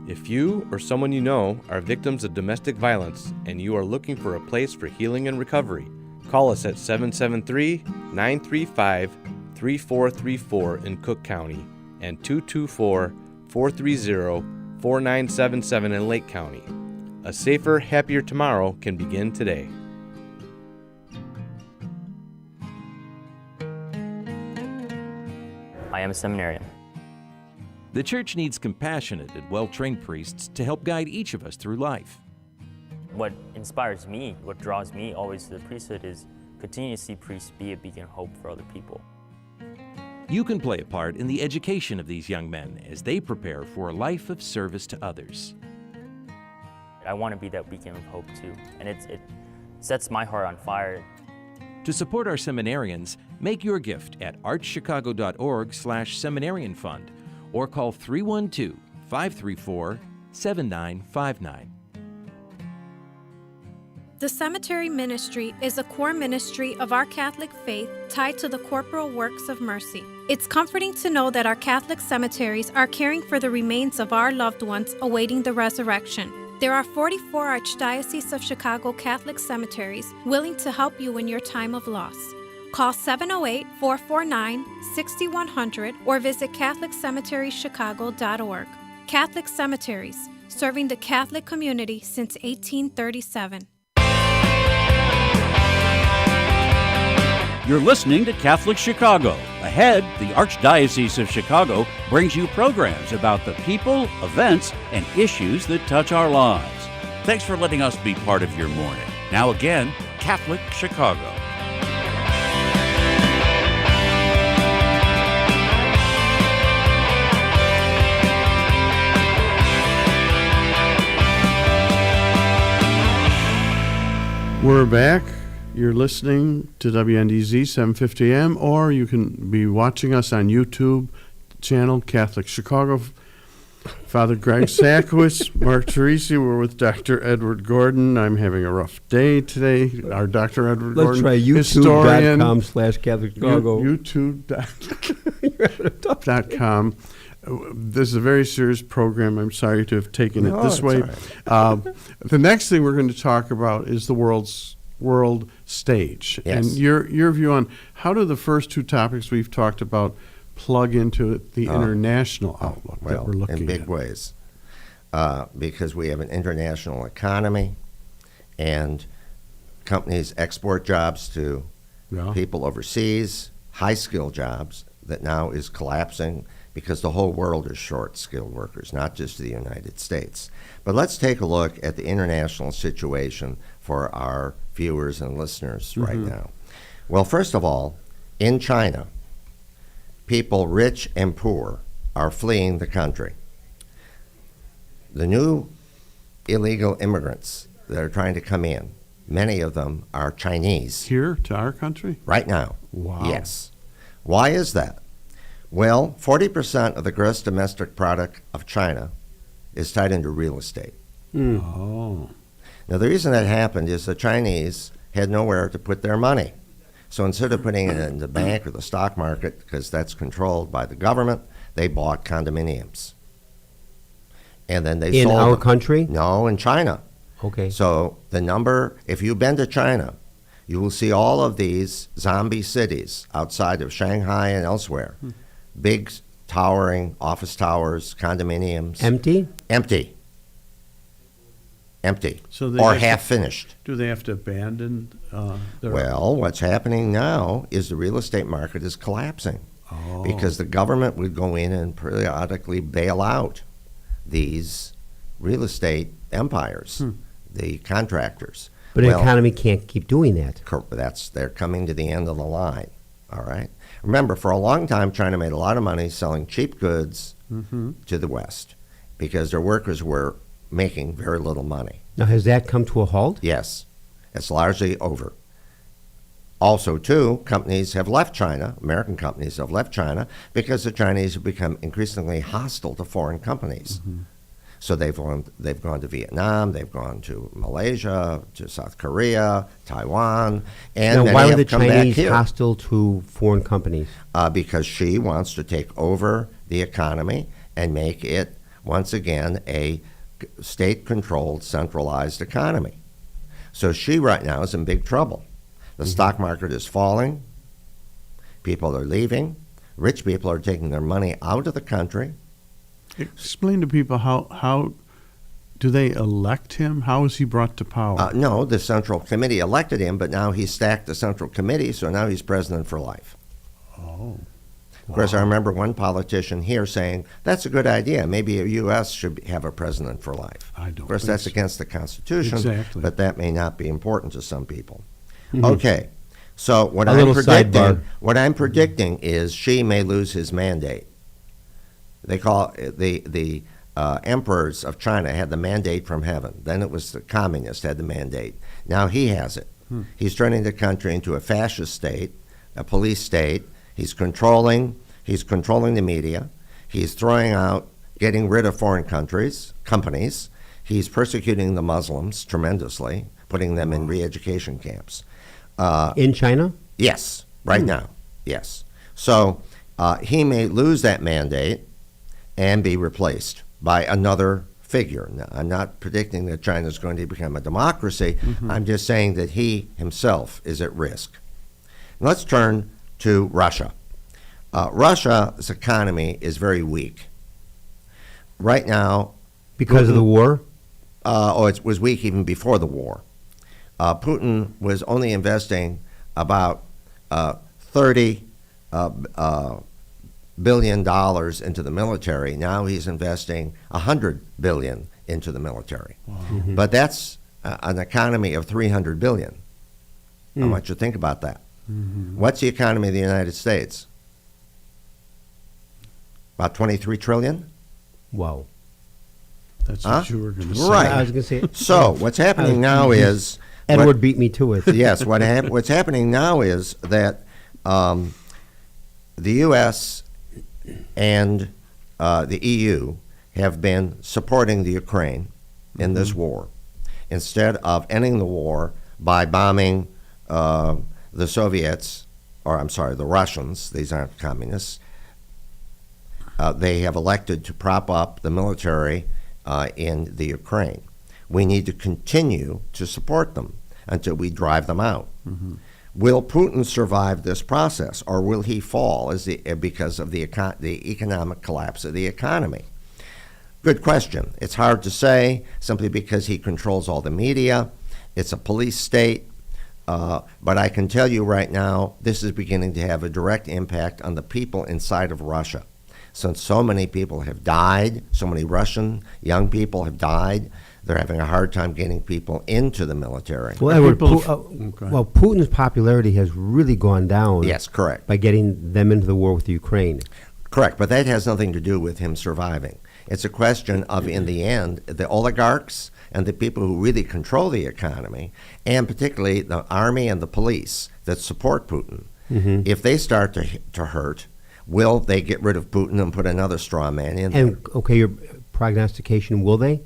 [SPEAKER 8] If you or someone you know are victims of domestic violence and you are looking for a place for healing and recovery, call us at 773-935-3434 in Cook County and 224-430-4977 in Lake County. A safer, happier tomorrow can begin today.
[SPEAKER 9] I am a seminarian.
[SPEAKER 7] The church needs compassionate and well-trained priests to help guide each of us through life.
[SPEAKER 9] What inspires me, what draws me always to the priesthood is continue to see priests be a beacon of hope for other people.
[SPEAKER 7] You can play a part in the education of these young men as they prepare for a life of service to others.
[SPEAKER 9] I want to be that beacon of hope too, and it sets my heart on fire.
[SPEAKER 7] To support our seminarians, make your gift at archchicago.org/seminarian fund or call 312-534-7959.
[SPEAKER 10] The cemetery ministry is a core ministry of our Catholic faith tied to the corporal works of mercy. It's comforting to know that our Catholic cemeteries are caring for the remains of our loved ones awaiting the resurrection. There are 44 Archdiocese of Chicago Catholic cemeteries willing to help you in your time of loss. Call 708-449-6100 or visit CatholicCemeteriesChicago.org. Catholic Cemeteries, serving the Catholic community since 1837.
[SPEAKER 1] You're listening to Catholic Chicago. Ahead, the Archdiocese of Chicago brings you programs about the people, events, and issues that touch our lives. Thanks for letting us be part of your morning. Now again, Catholic Chicago.
[SPEAKER 3] We're back. You're listening to WNDZ 750 AM, or you can be watching us on YouTube channel Catholic Chicago. Father Greg Sakowicz, Mark Teresi. We're with Dr. Edward Gordon. I'm having a rough day today. Our Dr. Edward
[SPEAKER 2] Let's
[SPEAKER 3] Gordon,
[SPEAKER 2] try youtube.com/Catholic Chicago.
[SPEAKER 3] YouTube.com. This is a very serious program. I'm sorry to have taken it this
[SPEAKER 4] it's
[SPEAKER 3] way.
[SPEAKER 4] all
[SPEAKER 3] The next thing we're going to talk about is the world stage.
[SPEAKER 4] Yes.
[SPEAKER 3] And your view on how do the first two topics we've talked about plug into the international outlook that we're looking at?
[SPEAKER 4] In big ways. Because we have an international economy and companies export jobs to people overseas, high-skilled jobs that now is collapsing because the whole world is short skilled workers, not just the United States. But let's take a look at the international situation for our viewers and listeners right now. Well, first of all, in China, people rich and poor are fleeing the country. The new illegal immigrants that are trying to come in, many of them are Chinese.
[SPEAKER 3] Here to our country?
[SPEAKER 4] Right now.
[SPEAKER 3] Wow.
[SPEAKER 4] Yes. Why is that? Well, 40% of the gross domestic product of China is tied into real estate.
[SPEAKER 3] Oh.
[SPEAKER 4] Now, the reason that happened is the Chinese had nowhere to put their money. So instead of putting it in the bank or the stock market, because that's controlled by the government, they bought condominiums. And then they
[SPEAKER 2] In
[SPEAKER 4] sold
[SPEAKER 2] our
[SPEAKER 4] them.
[SPEAKER 2] country?
[SPEAKER 4] No, in China.
[SPEAKER 2] Okay.
[SPEAKER 4] So the number, if you've been to China, you will see all of these zombie cities outside of Shanghai and elsewhere. Big, towering office towers, condominiums.
[SPEAKER 2] Empty?
[SPEAKER 4] Empty. Empty.
[SPEAKER 3] So they
[SPEAKER 4] or
[SPEAKER 3] have to-
[SPEAKER 4] half finished.
[SPEAKER 3] Do they have to abandon their...
[SPEAKER 4] Well, what's happening now is the real estate market is collapsing because the government would go in and periodically bail out these real estate empires, the contractors.
[SPEAKER 2] But an economy can't keep doing that.
[SPEAKER 4] They're coming to the end of the line, all right? Remember, for a long time, China made a lot of money selling cheap goods to the West because their workers were making very little money.
[SPEAKER 2] Now, has that come to a halt?
[SPEAKER 4] Yes, it's largely over. Also, too, companies have left China, American companies have left China, because the Chinese have become increasingly hostile to foreign companies. So they've gone to Vietnam, they've gone to Malaysia, to South Korea, Taiwan, and
[SPEAKER 2] now,
[SPEAKER 4] many
[SPEAKER 2] why are
[SPEAKER 4] have
[SPEAKER 2] the
[SPEAKER 4] come back
[SPEAKER 2] Chinese
[SPEAKER 4] here.
[SPEAKER 2] hostile to foreign companies?
[SPEAKER 4] Because Xi wants to take over the economy and make it, once again, a state-controlled, centralized economy. So Xi right now is in big trouble. The stock market is falling. People are leaving. Rich people are taking their money out of the country.
[SPEAKER 3] Explain to people how do they elect him? How is he brought to power?
[SPEAKER 4] No, the Central Committee elected him, but now he stacked the Central Committee, so now he's president for life.
[SPEAKER 3] Oh.
[SPEAKER 4] Of course, I remember one politician here saying, that's a good idea. Maybe the U.S. should have a president for life.
[SPEAKER 3] I don't
[SPEAKER 4] Of course,
[SPEAKER 3] think
[SPEAKER 4] that's
[SPEAKER 3] so.
[SPEAKER 4] against the Constitution,
[SPEAKER 3] Exactly.
[SPEAKER 4] but that may not be important to some people. Okay, so what
[SPEAKER 2] A
[SPEAKER 4] I'm
[SPEAKER 2] little
[SPEAKER 4] predicting,
[SPEAKER 2] sidebar.
[SPEAKER 4] is Xi may lose his mandate. They call it the emperors of China had the mandate from heaven. Then it was the communists had the mandate. Now he has it. He's turning the country into a fascist state, a police state. He's controlling the media. He's throwing out, getting rid of foreign companies. He's persecuting the Muslims tremendously, putting them in re-education camps.
[SPEAKER 2] In China?
[SPEAKER 4] Yes, right now, yes. So he may lose that mandate and be replaced by another figure. Now, I'm not predicting that China is going to become a democracy. I'm just saying that he himself is at risk. Let's turn to Russia. Russia's economy is very weak. Right now...
[SPEAKER 2] Because of the war?
[SPEAKER 4] It was weak even before the war. Putin was only investing about $30 billion into the military. Now he's investing $100 billion into the military. But that's an economy of $300 billion. I want you to think about that. What's the economy of the United States? About $23 trillion?
[SPEAKER 2] Wow.
[SPEAKER 3] That's what you were going to say.
[SPEAKER 4] Right.
[SPEAKER 2] I was going to say.
[SPEAKER 4] So what's happening now is...
[SPEAKER 2] Edward beat me to it.
[SPEAKER 4] Yes, what's happening now is that the U.S. and the EU have been supporting the Ukraine in this war instead of ending the war by bombing the Soviets, or I'm sorry, the Russians, these aren't communists, they have elected to prop up the military in the Ukraine. We need to continue to support them until we drive them out.
[SPEAKER 3] Mm-hmm.
[SPEAKER 4] Will Putin survive this process, or will he fall because of the economic collapse of the economy? Good question. It's hard to say, simply because he controls all the media. It's a police state. But I can tell you right now, this is beginning to have a direct impact on the people inside of Russia. Since so many people have died, so many Russian young people have died, they're having a hard time getting people into the military.
[SPEAKER 2] Well, Edward, Putin's popularity has really gone down.
[SPEAKER 4] Yes, correct.
[SPEAKER 2] By getting them into the war with Ukraine.
[SPEAKER 4] Correct, but that has nothing to do with him surviving. It's a question of, in the end, the oligarchs and the people who really control the economy, and particularly the army and the police that support Putin.
[SPEAKER 2] Mm-hmm.
[SPEAKER 4] If they start to hurt, will they get rid of Putin and put another straw man in there?
[SPEAKER 2] And, okay, your prognostication, will they?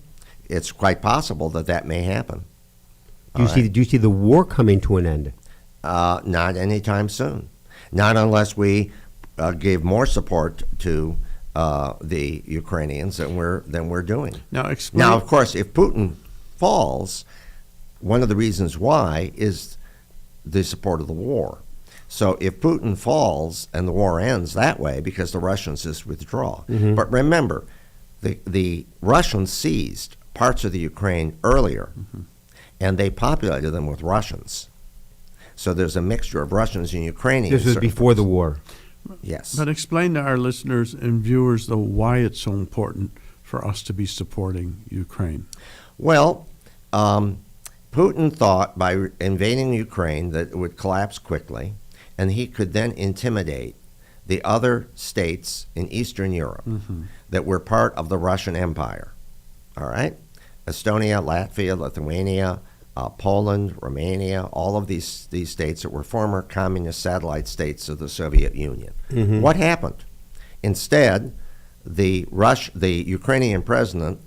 [SPEAKER 4] It's quite possible that may happen.
[SPEAKER 2] Do you see the war coming to an end?
[SPEAKER 4] Not anytime soon. Not unless we gave more support to the Ukrainians than we're doing. Now, of course, if Putin falls, one of the reasons why is the support of the war. So if Putin falls and the war ends that way, because the Russians just withdraw.
[SPEAKER 2] Mm-hmm.
[SPEAKER 4] But remember, the Russians seized parts of the Ukraine earlier,
[SPEAKER 3] mm-hmm.
[SPEAKER 4] and they populated them with Russians. So there's a mixture of Russians and Ukrainians.
[SPEAKER 2] This was before the war.
[SPEAKER 4] Yes.
[SPEAKER 3] But explain to our listeners and viewers, though, why it's so important for us to be supporting Ukraine.
[SPEAKER 4] Well, Putin thought by invading Ukraine that it would collapse quickly, and he could then intimidate the other states in Eastern Europe
[SPEAKER 3] mm-hmm.
[SPEAKER 4] that were part of the Russian Empire. All right? Estonia, Latvia, Lithuania, Poland, Romania, all of these states that were former communist satellite states of the Soviet Union.
[SPEAKER 2] Mm-hmm.
[SPEAKER 4] What happened? Instead, the Ukrainian president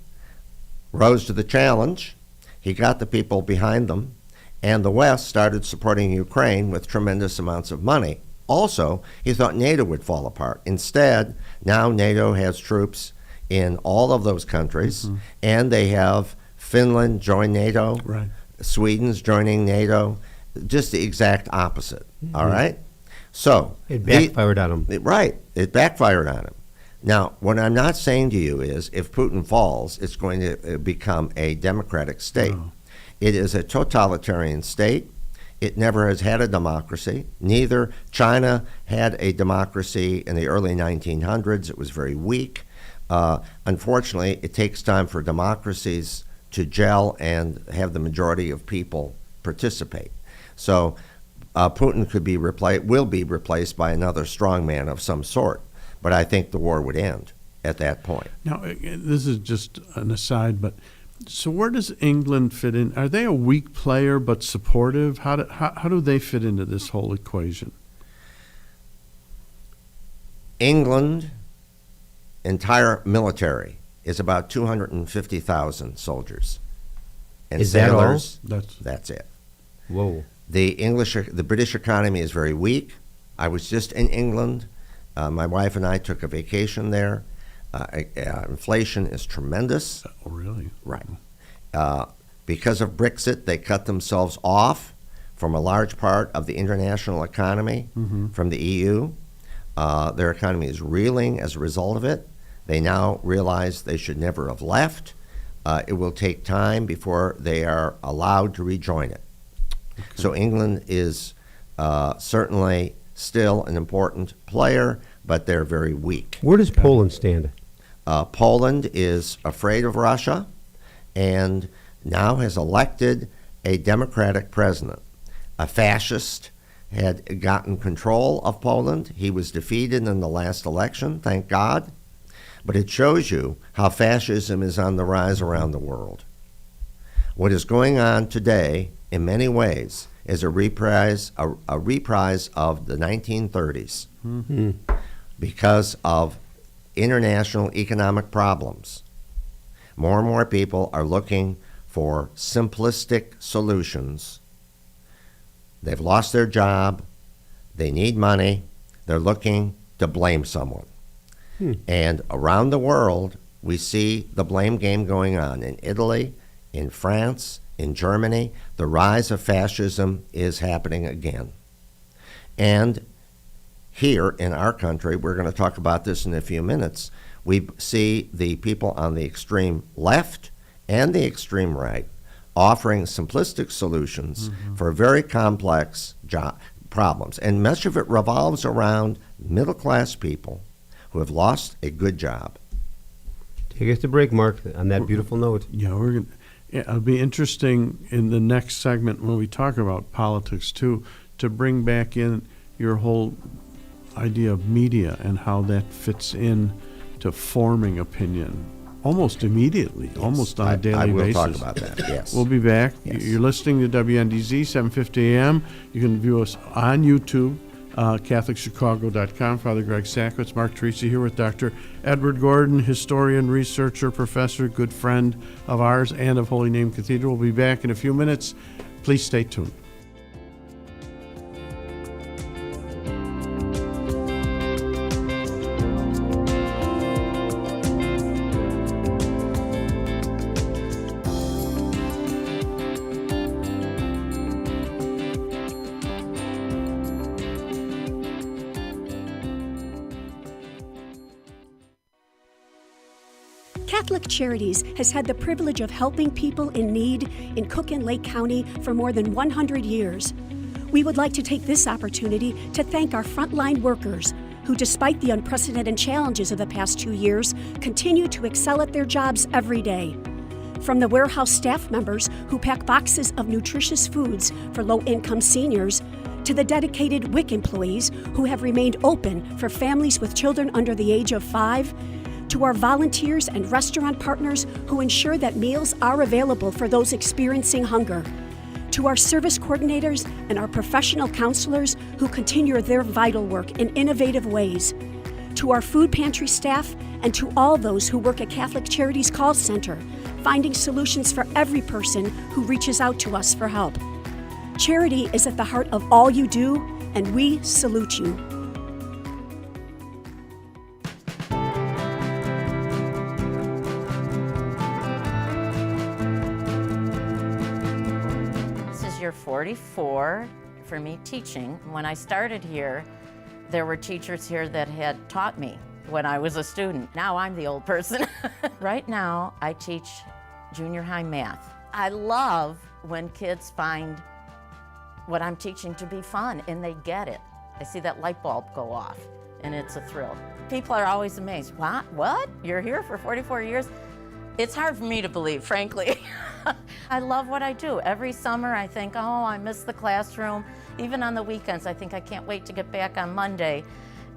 [SPEAKER 4] rose to the challenge. He got the people behind them, and the West started supporting Ukraine with tremendous amounts of money. Also, he thought NATO would fall apart. Instead, now NATO has troops in all of those countries,
[SPEAKER 3] mm-hmm.
[SPEAKER 4] and they have Finland join NATO.
[SPEAKER 3] Right.
[SPEAKER 4] Sweden's joining NATO, just the exact opposite.
[SPEAKER 2] Mm-hmm.
[SPEAKER 4] All right? So
[SPEAKER 2] it backfired on him.
[SPEAKER 4] Right. It backfired on him. Now, what I'm not saying to you is if Putin falls, it's going to become a democratic state.
[SPEAKER 3] No.
[SPEAKER 4] It is a totalitarian state. It never has had a democracy. Neither China had a democracy in the early 1900s. It was very weak. Unfortunately, it takes time for democracies to gel and have the majority of people participate. So Putin will be replaced by another strongman of some sort. But I think the war would end at that point.
[SPEAKER 3] Now, this is just an aside, but so where does England fit in? Are they a weak player but supportive? How do they fit into this whole equation?
[SPEAKER 4] England, entire military, is about 250,000 soldiers. And
[SPEAKER 2] is that all?
[SPEAKER 4] sailors, that's it.
[SPEAKER 2] Whoa.
[SPEAKER 4] The British economy is very weak. I was just in England. My wife and I took a vacation there. Inflation is tremendous.
[SPEAKER 3] Oh, really?
[SPEAKER 4] Right. Because of Brexit, they cut themselves off from a large part of the international economy,
[SPEAKER 3] mm-hmm.
[SPEAKER 4] from the EU. Their economy is reeling as a result of it. They now realize they should never have left. It will take time before they are allowed to rejoin it. Okay. So England is certainly still an important player, but they're very weak.
[SPEAKER 2] Where does Poland stand?
[SPEAKER 4] Poland is afraid of Russia and now has elected a democratic president. A fascist had gotten control of Poland. He was defeated in the last election, thank God. But it shows you how fascism is on the rise around the world. What is going on today, in many ways, is a reprise of the 1930s
[SPEAKER 2] Mm-hmm.
[SPEAKER 4] because of international economic problems. More and more people are looking for simplistic solutions. They've lost their job. They need money. They're looking to blame someone. And around the world, we see the blame game going on. In Italy, in France, in Germany, the rise of fascism is happening again. And here in our country, we're going to talk about this in a few minutes, we see the people on the extreme left and the extreme right offering simplistic solutions for very complex problems. And much of it revolves around middle-class people who have lost a good job.
[SPEAKER 2] Take us to break, Mark, on that beautiful note.
[SPEAKER 3] Yeah, it'll be interesting in the next segment when we talk about politics, too, to bring back in your whole idea of media and how that fits in to forming opinion almost immediately, almost on a daily basis.
[SPEAKER 4] I will talk about that, yes.
[SPEAKER 3] We'll be back.
[SPEAKER 4] Yes.
[SPEAKER 3] You're listening to WNDZ, 750 AM. You can view us on YouTube, CatholicChicago.com. Father Greg Sakowicz, Mark Teresi here with Dr. Edward Gordon, historian, researcher, professor, good friend of ours and of Holy Name Cathedral. We'll be back in a few minutes. Please stay tuned.
[SPEAKER 11] Catholic Charities has had the privilege of helping people in need in Cook and Lake County for more than 100 years. We would like to take this opportunity to thank our frontline workers who, despite the unprecedented challenges of the past 2 years, continue to excel at their jobs every day. From the warehouse staff members who pack boxes of nutritious foods for low-income seniors, to the dedicated WIC employees who have remained open for families with children under the age of 5, to our volunteers and restaurant partners who ensure that meals are available for those experiencing hunger, to our service coordinators and our professional counselors who continue their vital work in innovative ways, to our food pantry staff, and to all those who work at Catholic Charities Call Center, finding solutions for every person who reaches out to us for help. Charity is at the heart of all you do, and we salute you.
[SPEAKER 6] Year 44 for me teaching. When I started here, there were teachers here that had taught me when I was a student. Now I'm the old person. Right now, I teach junior high math. I love when kids find what I'm teaching to be fun and they get it. I see that light bulb go off and it's a thrill. People are always amazed. What? You're here for 44 years? It's hard for me to believe, frankly. I love what I do. Every summer I think, oh, I miss the classroom. Even on the weekends, I think I can't wait to get back on Monday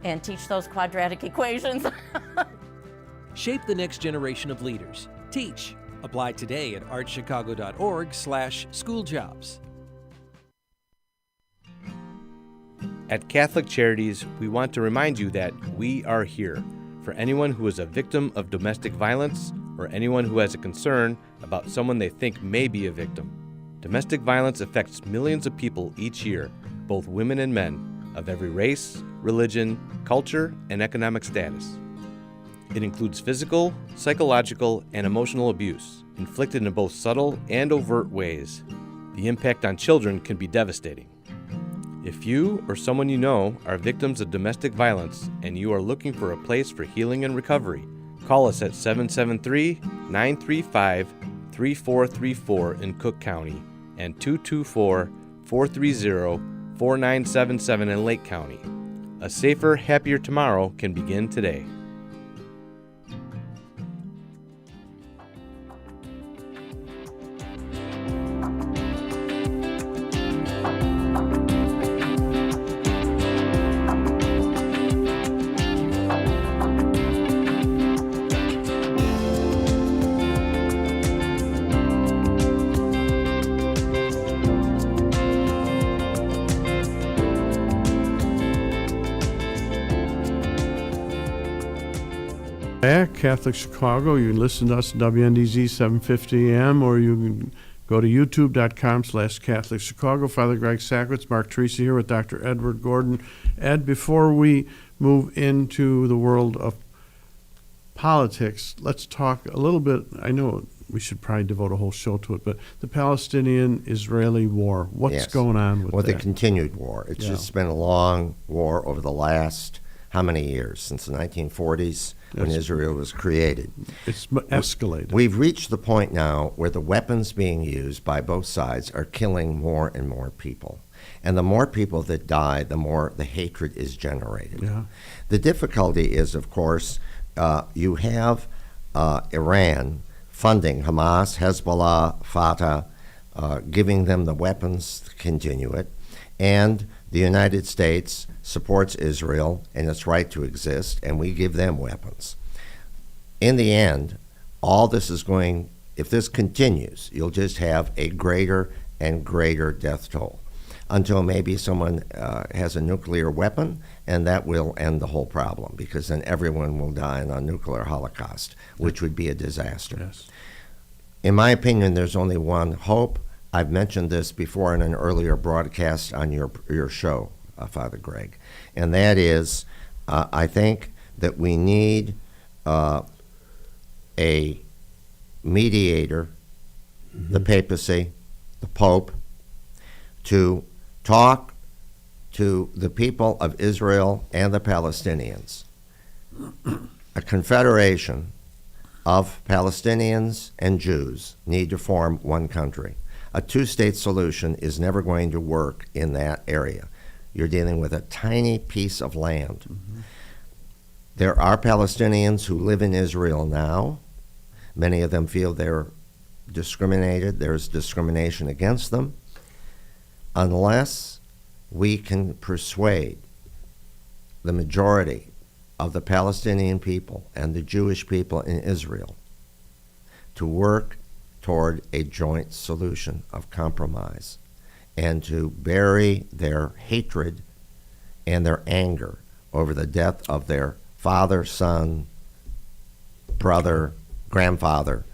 [SPEAKER 6] and teach those quadratic equations.
[SPEAKER 7] Shape the next generation of leaders. Teach. Apply today at archchicago.org/schooljobs.
[SPEAKER 8] At Catholic Charities, we want to remind you that we are here for anyone who is a victim of domestic violence or anyone who has a concern about someone they think may be a victim. Domestic violence affects millions of people each year, both women and men, of every race, religion, culture, and economic status. It includes physical, psychological, and emotional abuse, inflicted in both subtle and overt ways. The impact on children can be devastating. If you or someone you know are victims of domestic violence and you are looking for a place for healing and recovery, call us at 773-935-3434 in Cook County and 224-430-4977 in Lake County. A safer, happier tomorrow can begin today.
[SPEAKER 3] Back, Catholic Chicago. You can listen to us at WNDZ 750 AM, or you can go to youtube.com/CatholicChicago. Father Greg Sakowicz, Mark Teresi here with Dr. Edward Gordon. Ed, before we move into the world of politics, let's talk a little bit. I know we should probably devote a whole show to it, but the Palestinian-Israeli war, what's
[SPEAKER 4] Yes.
[SPEAKER 3] going on with
[SPEAKER 4] Well,
[SPEAKER 3] that?
[SPEAKER 4] the continued war. It's just been a long war over the last, how many years? Since the 1940s, when
[SPEAKER 3] Yes.
[SPEAKER 4] Israel was created.
[SPEAKER 3] It's escalated.
[SPEAKER 4] We've reached the point now where the weapons being used by both sides are killing more and more people. And the more people that die, the more the hatred is generated.
[SPEAKER 3] Yeah.
[SPEAKER 4] The difficulty is, of course, you have Iran funding Hamas, Hezbollah, Fatah, giving them the weapons to continue it, and the United States supports Israel and its right to exist, and we give them weapons. In the end, all this is going, if this continues, you'll just have a greater and greater death toll until maybe someone has a nuclear weapon, and that will end the whole problem, because then everyone will die in a nuclear holocaust, which would be a disaster.
[SPEAKER 3] Yes.
[SPEAKER 4] In my opinion, there's only one hope. I've mentioned this before in an earlier broadcast on your show, Father Greg, and that is, I think that we need a mediator, the papacy, the Pope, to talk to the people of Israel and the Palestinians. A confederation of Palestinians and Jews need to form one country. A two-state solution is never going to work in that area. You're dealing with a tiny piece of land. Mm-hmm. There are Palestinians who live in Israel now. Many of them feel they're discriminated. There's discrimination against them. Unless we can persuade the majority of the Palestinian people and the Jewish people in Israel to work toward a joint solution of compromise and to bury their hatred and their anger over the death of their father, son, brother, grandfather.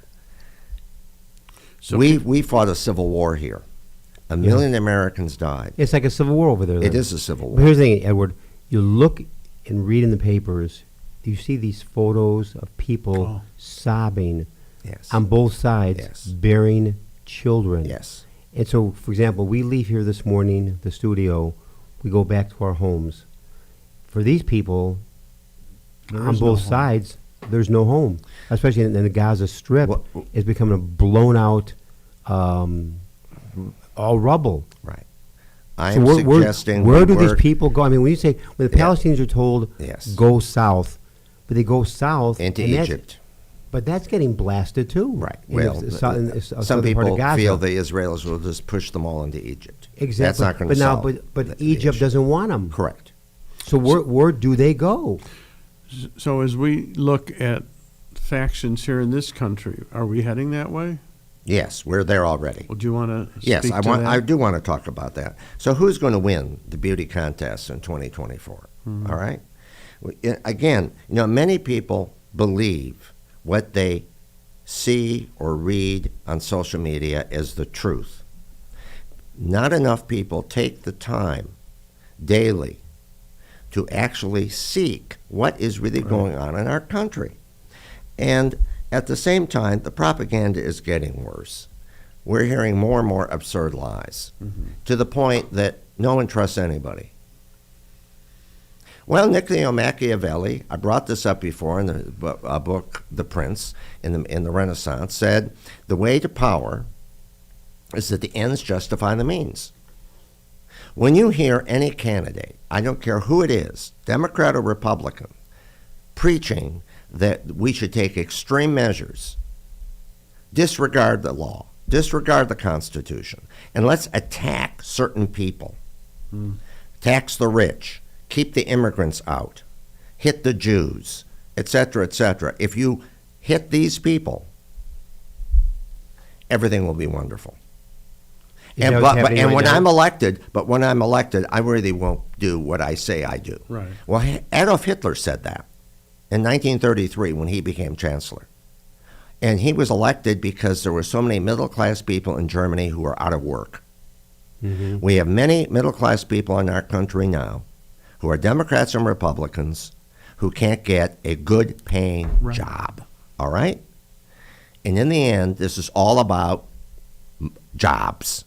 [SPEAKER 4] So we fought a civil war here. 1 million Americans died.
[SPEAKER 2] It's like a civil war over there.
[SPEAKER 4] It is a civil war.
[SPEAKER 2] But here's the thing, Edward. You look and read in the papers, you see these photos of people sobbing on both sides, burying children.
[SPEAKER 4] Yes.
[SPEAKER 2] And so, for example, we leave here this morning, the studio, we go back to our homes. For these people, on both sides, there's no home. Especially in the Gaza Strip, it's becoming a blown out, all rubble.
[SPEAKER 4] Right. I'm suggesting
[SPEAKER 2] where do these people go? I mean, when you say, when the Palestinians are told, go south, but they go south.
[SPEAKER 4] Into Egypt.
[SPEAKER 2] But that's getting blasted too.
[SPEAKER 4] Right. Well, some people feel the Israelis will just push them all into Egypt.
[SPEAKER 2] Exactly.
[SPEAKER 4] That's not going to solve.
[SPEAKER 2] But Egypt doesn't want them.
[SPEAKER 4] Correct.
[SPEAKER 2] So where do they go?
[SPEAKER 3] So as we look at factions here in this country, are we heading that way?
[SPEAKER 4] Yes, we're there already.
[SPEAKER 3] Well, do you want to
[SPEAKER 4] Yes,
[SPEAKER 3] speak to that?
[SPEAKER 4] I do want to talk about that. So who's going to win the beauty contest in 2024? All right? Again, many people believe what they see or read on social media as the truth. Not enough people take the time daily to actually seek what is really going on in our country. And at the same time, the propaganda is getting worse. We're hearing more and more absurd lies to the point that no one trusts anybody. Well, Niccolò Machiavelli, I brought this up before in the book The Prince in the Renaissance, said the way to power is that the ends justify the means. When you hear any candidate, I don't care who it is, Democrat or Republican, preaching that we should take extreme measures, disregard the law, disregard the Constitution, and let's attack certain people, tax the rich, keep the immigrants out, hit the Jews, etc., etc. If you hit these people, everything will be wonderful. And when I'm elected, I really won't do what I say I do.
[SPEAKER 3] Right.
[SPEAKER 4] Well, Adolf Hitler said that in 1933 when he became chancellor. And he was elected because there were so many middle-class people in Germany who were out of work. We have many middle-class people in our country now who are Democrats and Republicans who can't get a good paying job. All right? And in the end, this is all about jobs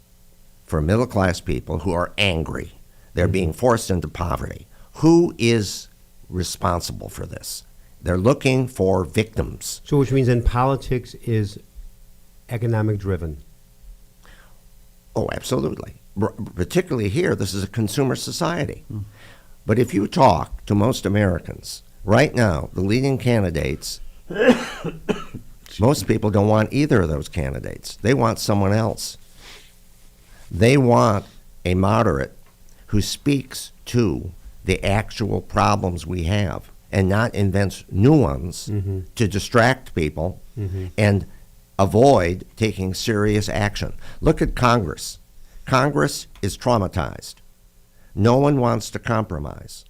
[SPEAKER 4] for middle class people who are angry. They're being forced into poverty. Who is responsible for this? They're looking for victims.
[SPEAKER 2] So which means then politics is economic driven.
[SPEAKER 4] Oh, absolutely. Particularly here, this is a consumer society. But if you talk to most Americans, right now, the leading candidates, most people don't want either of those candidates. They want someone else. They want a moderate who speaks to the actual problems we have and not invents new ones to distract people and avoid taking serious action. Look at Congress. Congress is traumatized. No one wants to compromise.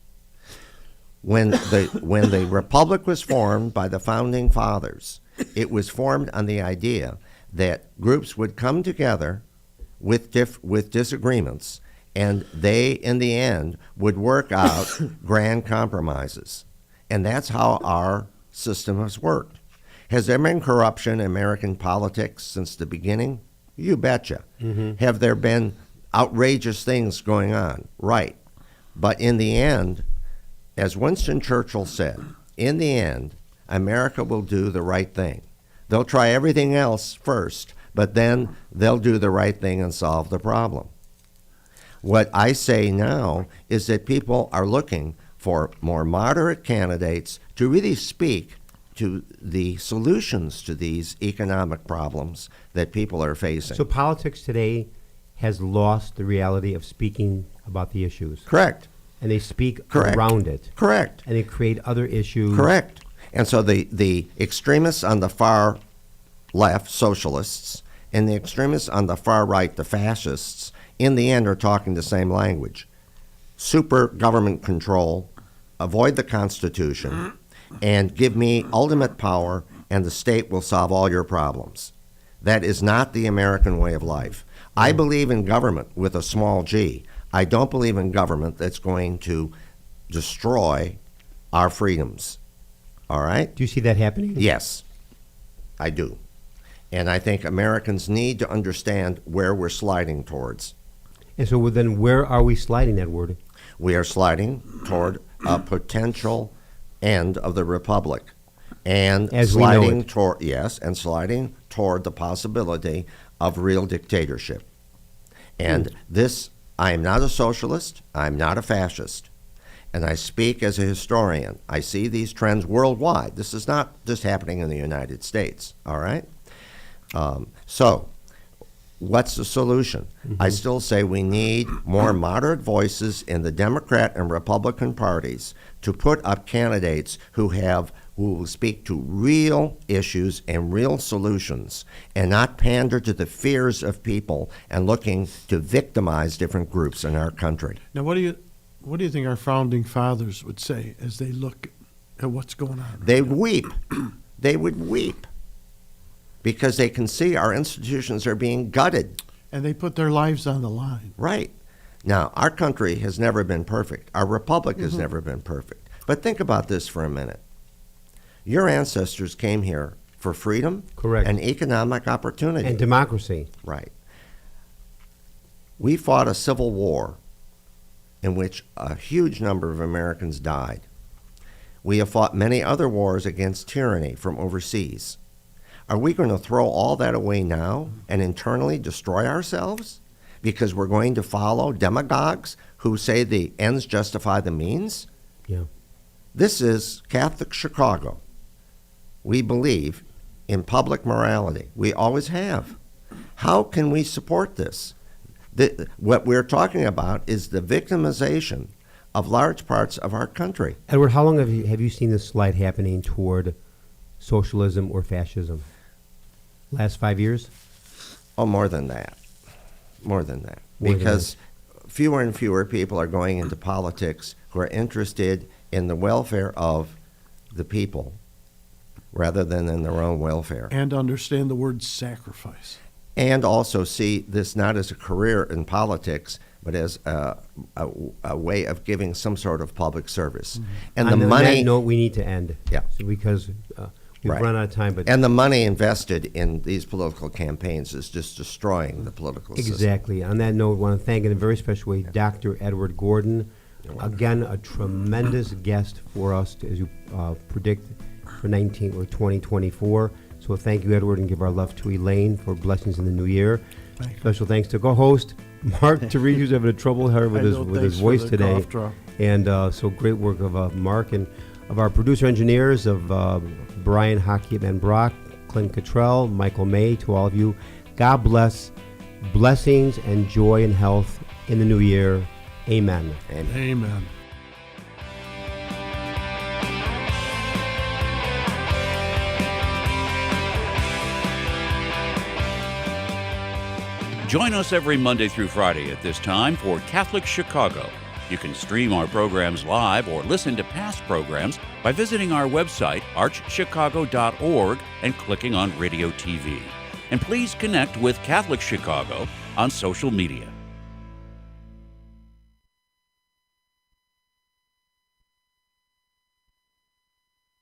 [SPEAKER 4] When the Republic was formed by the Founding Fathers, it was formed on the idea that groups would come together with disagreements, and they, in the end, would work out grand compromises. And that's how our system has worked. Has there been corruption in American politics since the beginning? You betcha. Have there been outrageous things going on? Right. But in the end, as Winston Churchill said, in the end, America will do the right thing. They'll try everything else first, but then they'll do the right thing and solve the problem. What I say now is that people are looking for more moderate candidates to really speak to the solutions to these economic problems that people are facing.
[SPEAKER 2] So politics today has lost the reality of speaking about the issues.
[SPEAKER 4] Correct.
[SPEAKER 2] And they speak
[SPEAKER 4] Correct.
[SPEAKER 2] around it.
[SPEAKER 4] Correct.
[SPEAKER 2] And they create other issues.
[SPEAKER 4] Correct. And so the extremists on the far left, socialists, and the extremists on the far right, the fascists, in the end are talking the same language. Super government control, avoid the Constitution, and give me ultimate power, and the state will solve all your problems. That is not the American way of life. I believe in government with a small g. I don't believe in government that's going to destroy our freedoms. All right?
[SPEAKER 2] Do you see that happening?
[SPEAKER 4] Yes, I do. And I think Americans need to understand where we're sliding towards.
[SPEAKER 2] And so then where are we sliding, Edward?
[SPEAKER 4] We are sliding toward a potential end of the republic, and
[SPEAKER 2] As
[SPEAKER 4] sliding
[SPEAKER 2] we know it.
[SPEAKER 4] toward and sliding toward the possibility of real dictatorship. And this, I am not a socialist, I'm not a fascist, and I speak as a historian. I see these trends worldwide. This is not just happening in the United States, all right? So what's the solution? I still say we need more moderate voices in the Democrat and Republican parties to put up candidates who will speak to real issues and real solutions and not pander to the fears of people and looking to victimize different groups in our country.
[SPEAKER 3] Now, what do you think our founding fathers would say as they look at what's going on?
[SPEAKER 4] They'd weep. They would weep because they can see our institutions are being gutted.
[SPEAKER 3] And they put their lives on the line.
[SPEAKER 4] Right. Now, our country has never been perfect. Our republic has never been perfect. But think about this for a minute. Your ancestors came here for freedom
[SPEAKER 2] Correct.
[SPEAKER 4] and economic opportunity.
[SPEAKER 2] And democracy.
[SPEAKER 4] Right. We fought a civil war in which a huge number of Americans died. We have fought many other wars against tyranny from overseas. Are we going to throw all that away now and internally destroy ourselves because we're going to follow demagogues who say the ends justify the means?
[SPEAKER 2] Yeah.
[SPEAKER 4] This is Catholic Chicago. We believe in public morality. We always have. How can we support this? What we're talking about is the victimization of large parts of our country.
[SPEAKER 2] Edward, how long have you seen this slide happening toward socialism or fascism? Last 5 years?
[SPEAKER 4] Oh, more than that. More than that. Because fewer and fewer people are going into politics who are interested in the welfare of the people rather than in their own welfare.
[SPEAKER 3] And understand the word sacrifice.
[SPEAKER 4] And also see this not as a career in politics, but as a way of giving some sort of public service. And
[SPEAKER 2] On
[SPEAKER 4] the
[SPEAKER 2] that
[SPEAKER 4] money,
[SPEAKER 2] note, we need to end.
[SPEAKER 4] Yeah.
[SPEAKER 2] So because we've
[SPEAKER 4] Right.
[SPEAKER 2] run out of time. But
[SPEAKER 4] and the money invested in these political campaigns is just destroying the political system.
[SPEAKER 2] exactly. On that note, I want to thank in a very special way Dr. Edward Gordon. Again, a tremendous guest for us as you predict for 2024. So thank you, Edward, and give our love to Elaine for blessings in the new year. Special thanks to co-host Mark Teresi, who's having a trouble here with his voice today. And so great work of Mark and of our producer engineers of Brian Hockey and Brock, Clint Cottrell, Michael May. To all of you, God bless, blessings and joy and health in the new year. Amen.
[SPEAKER 3] Amen.
[SPEAKER 1] Join us every Monday through Friday at this time for Catholic Chicago. You can stream our programs live or listen to past programs by visiting our website, archchicago.org, and clicking on Radio TV. And please connect with Catholic Chicago on social media.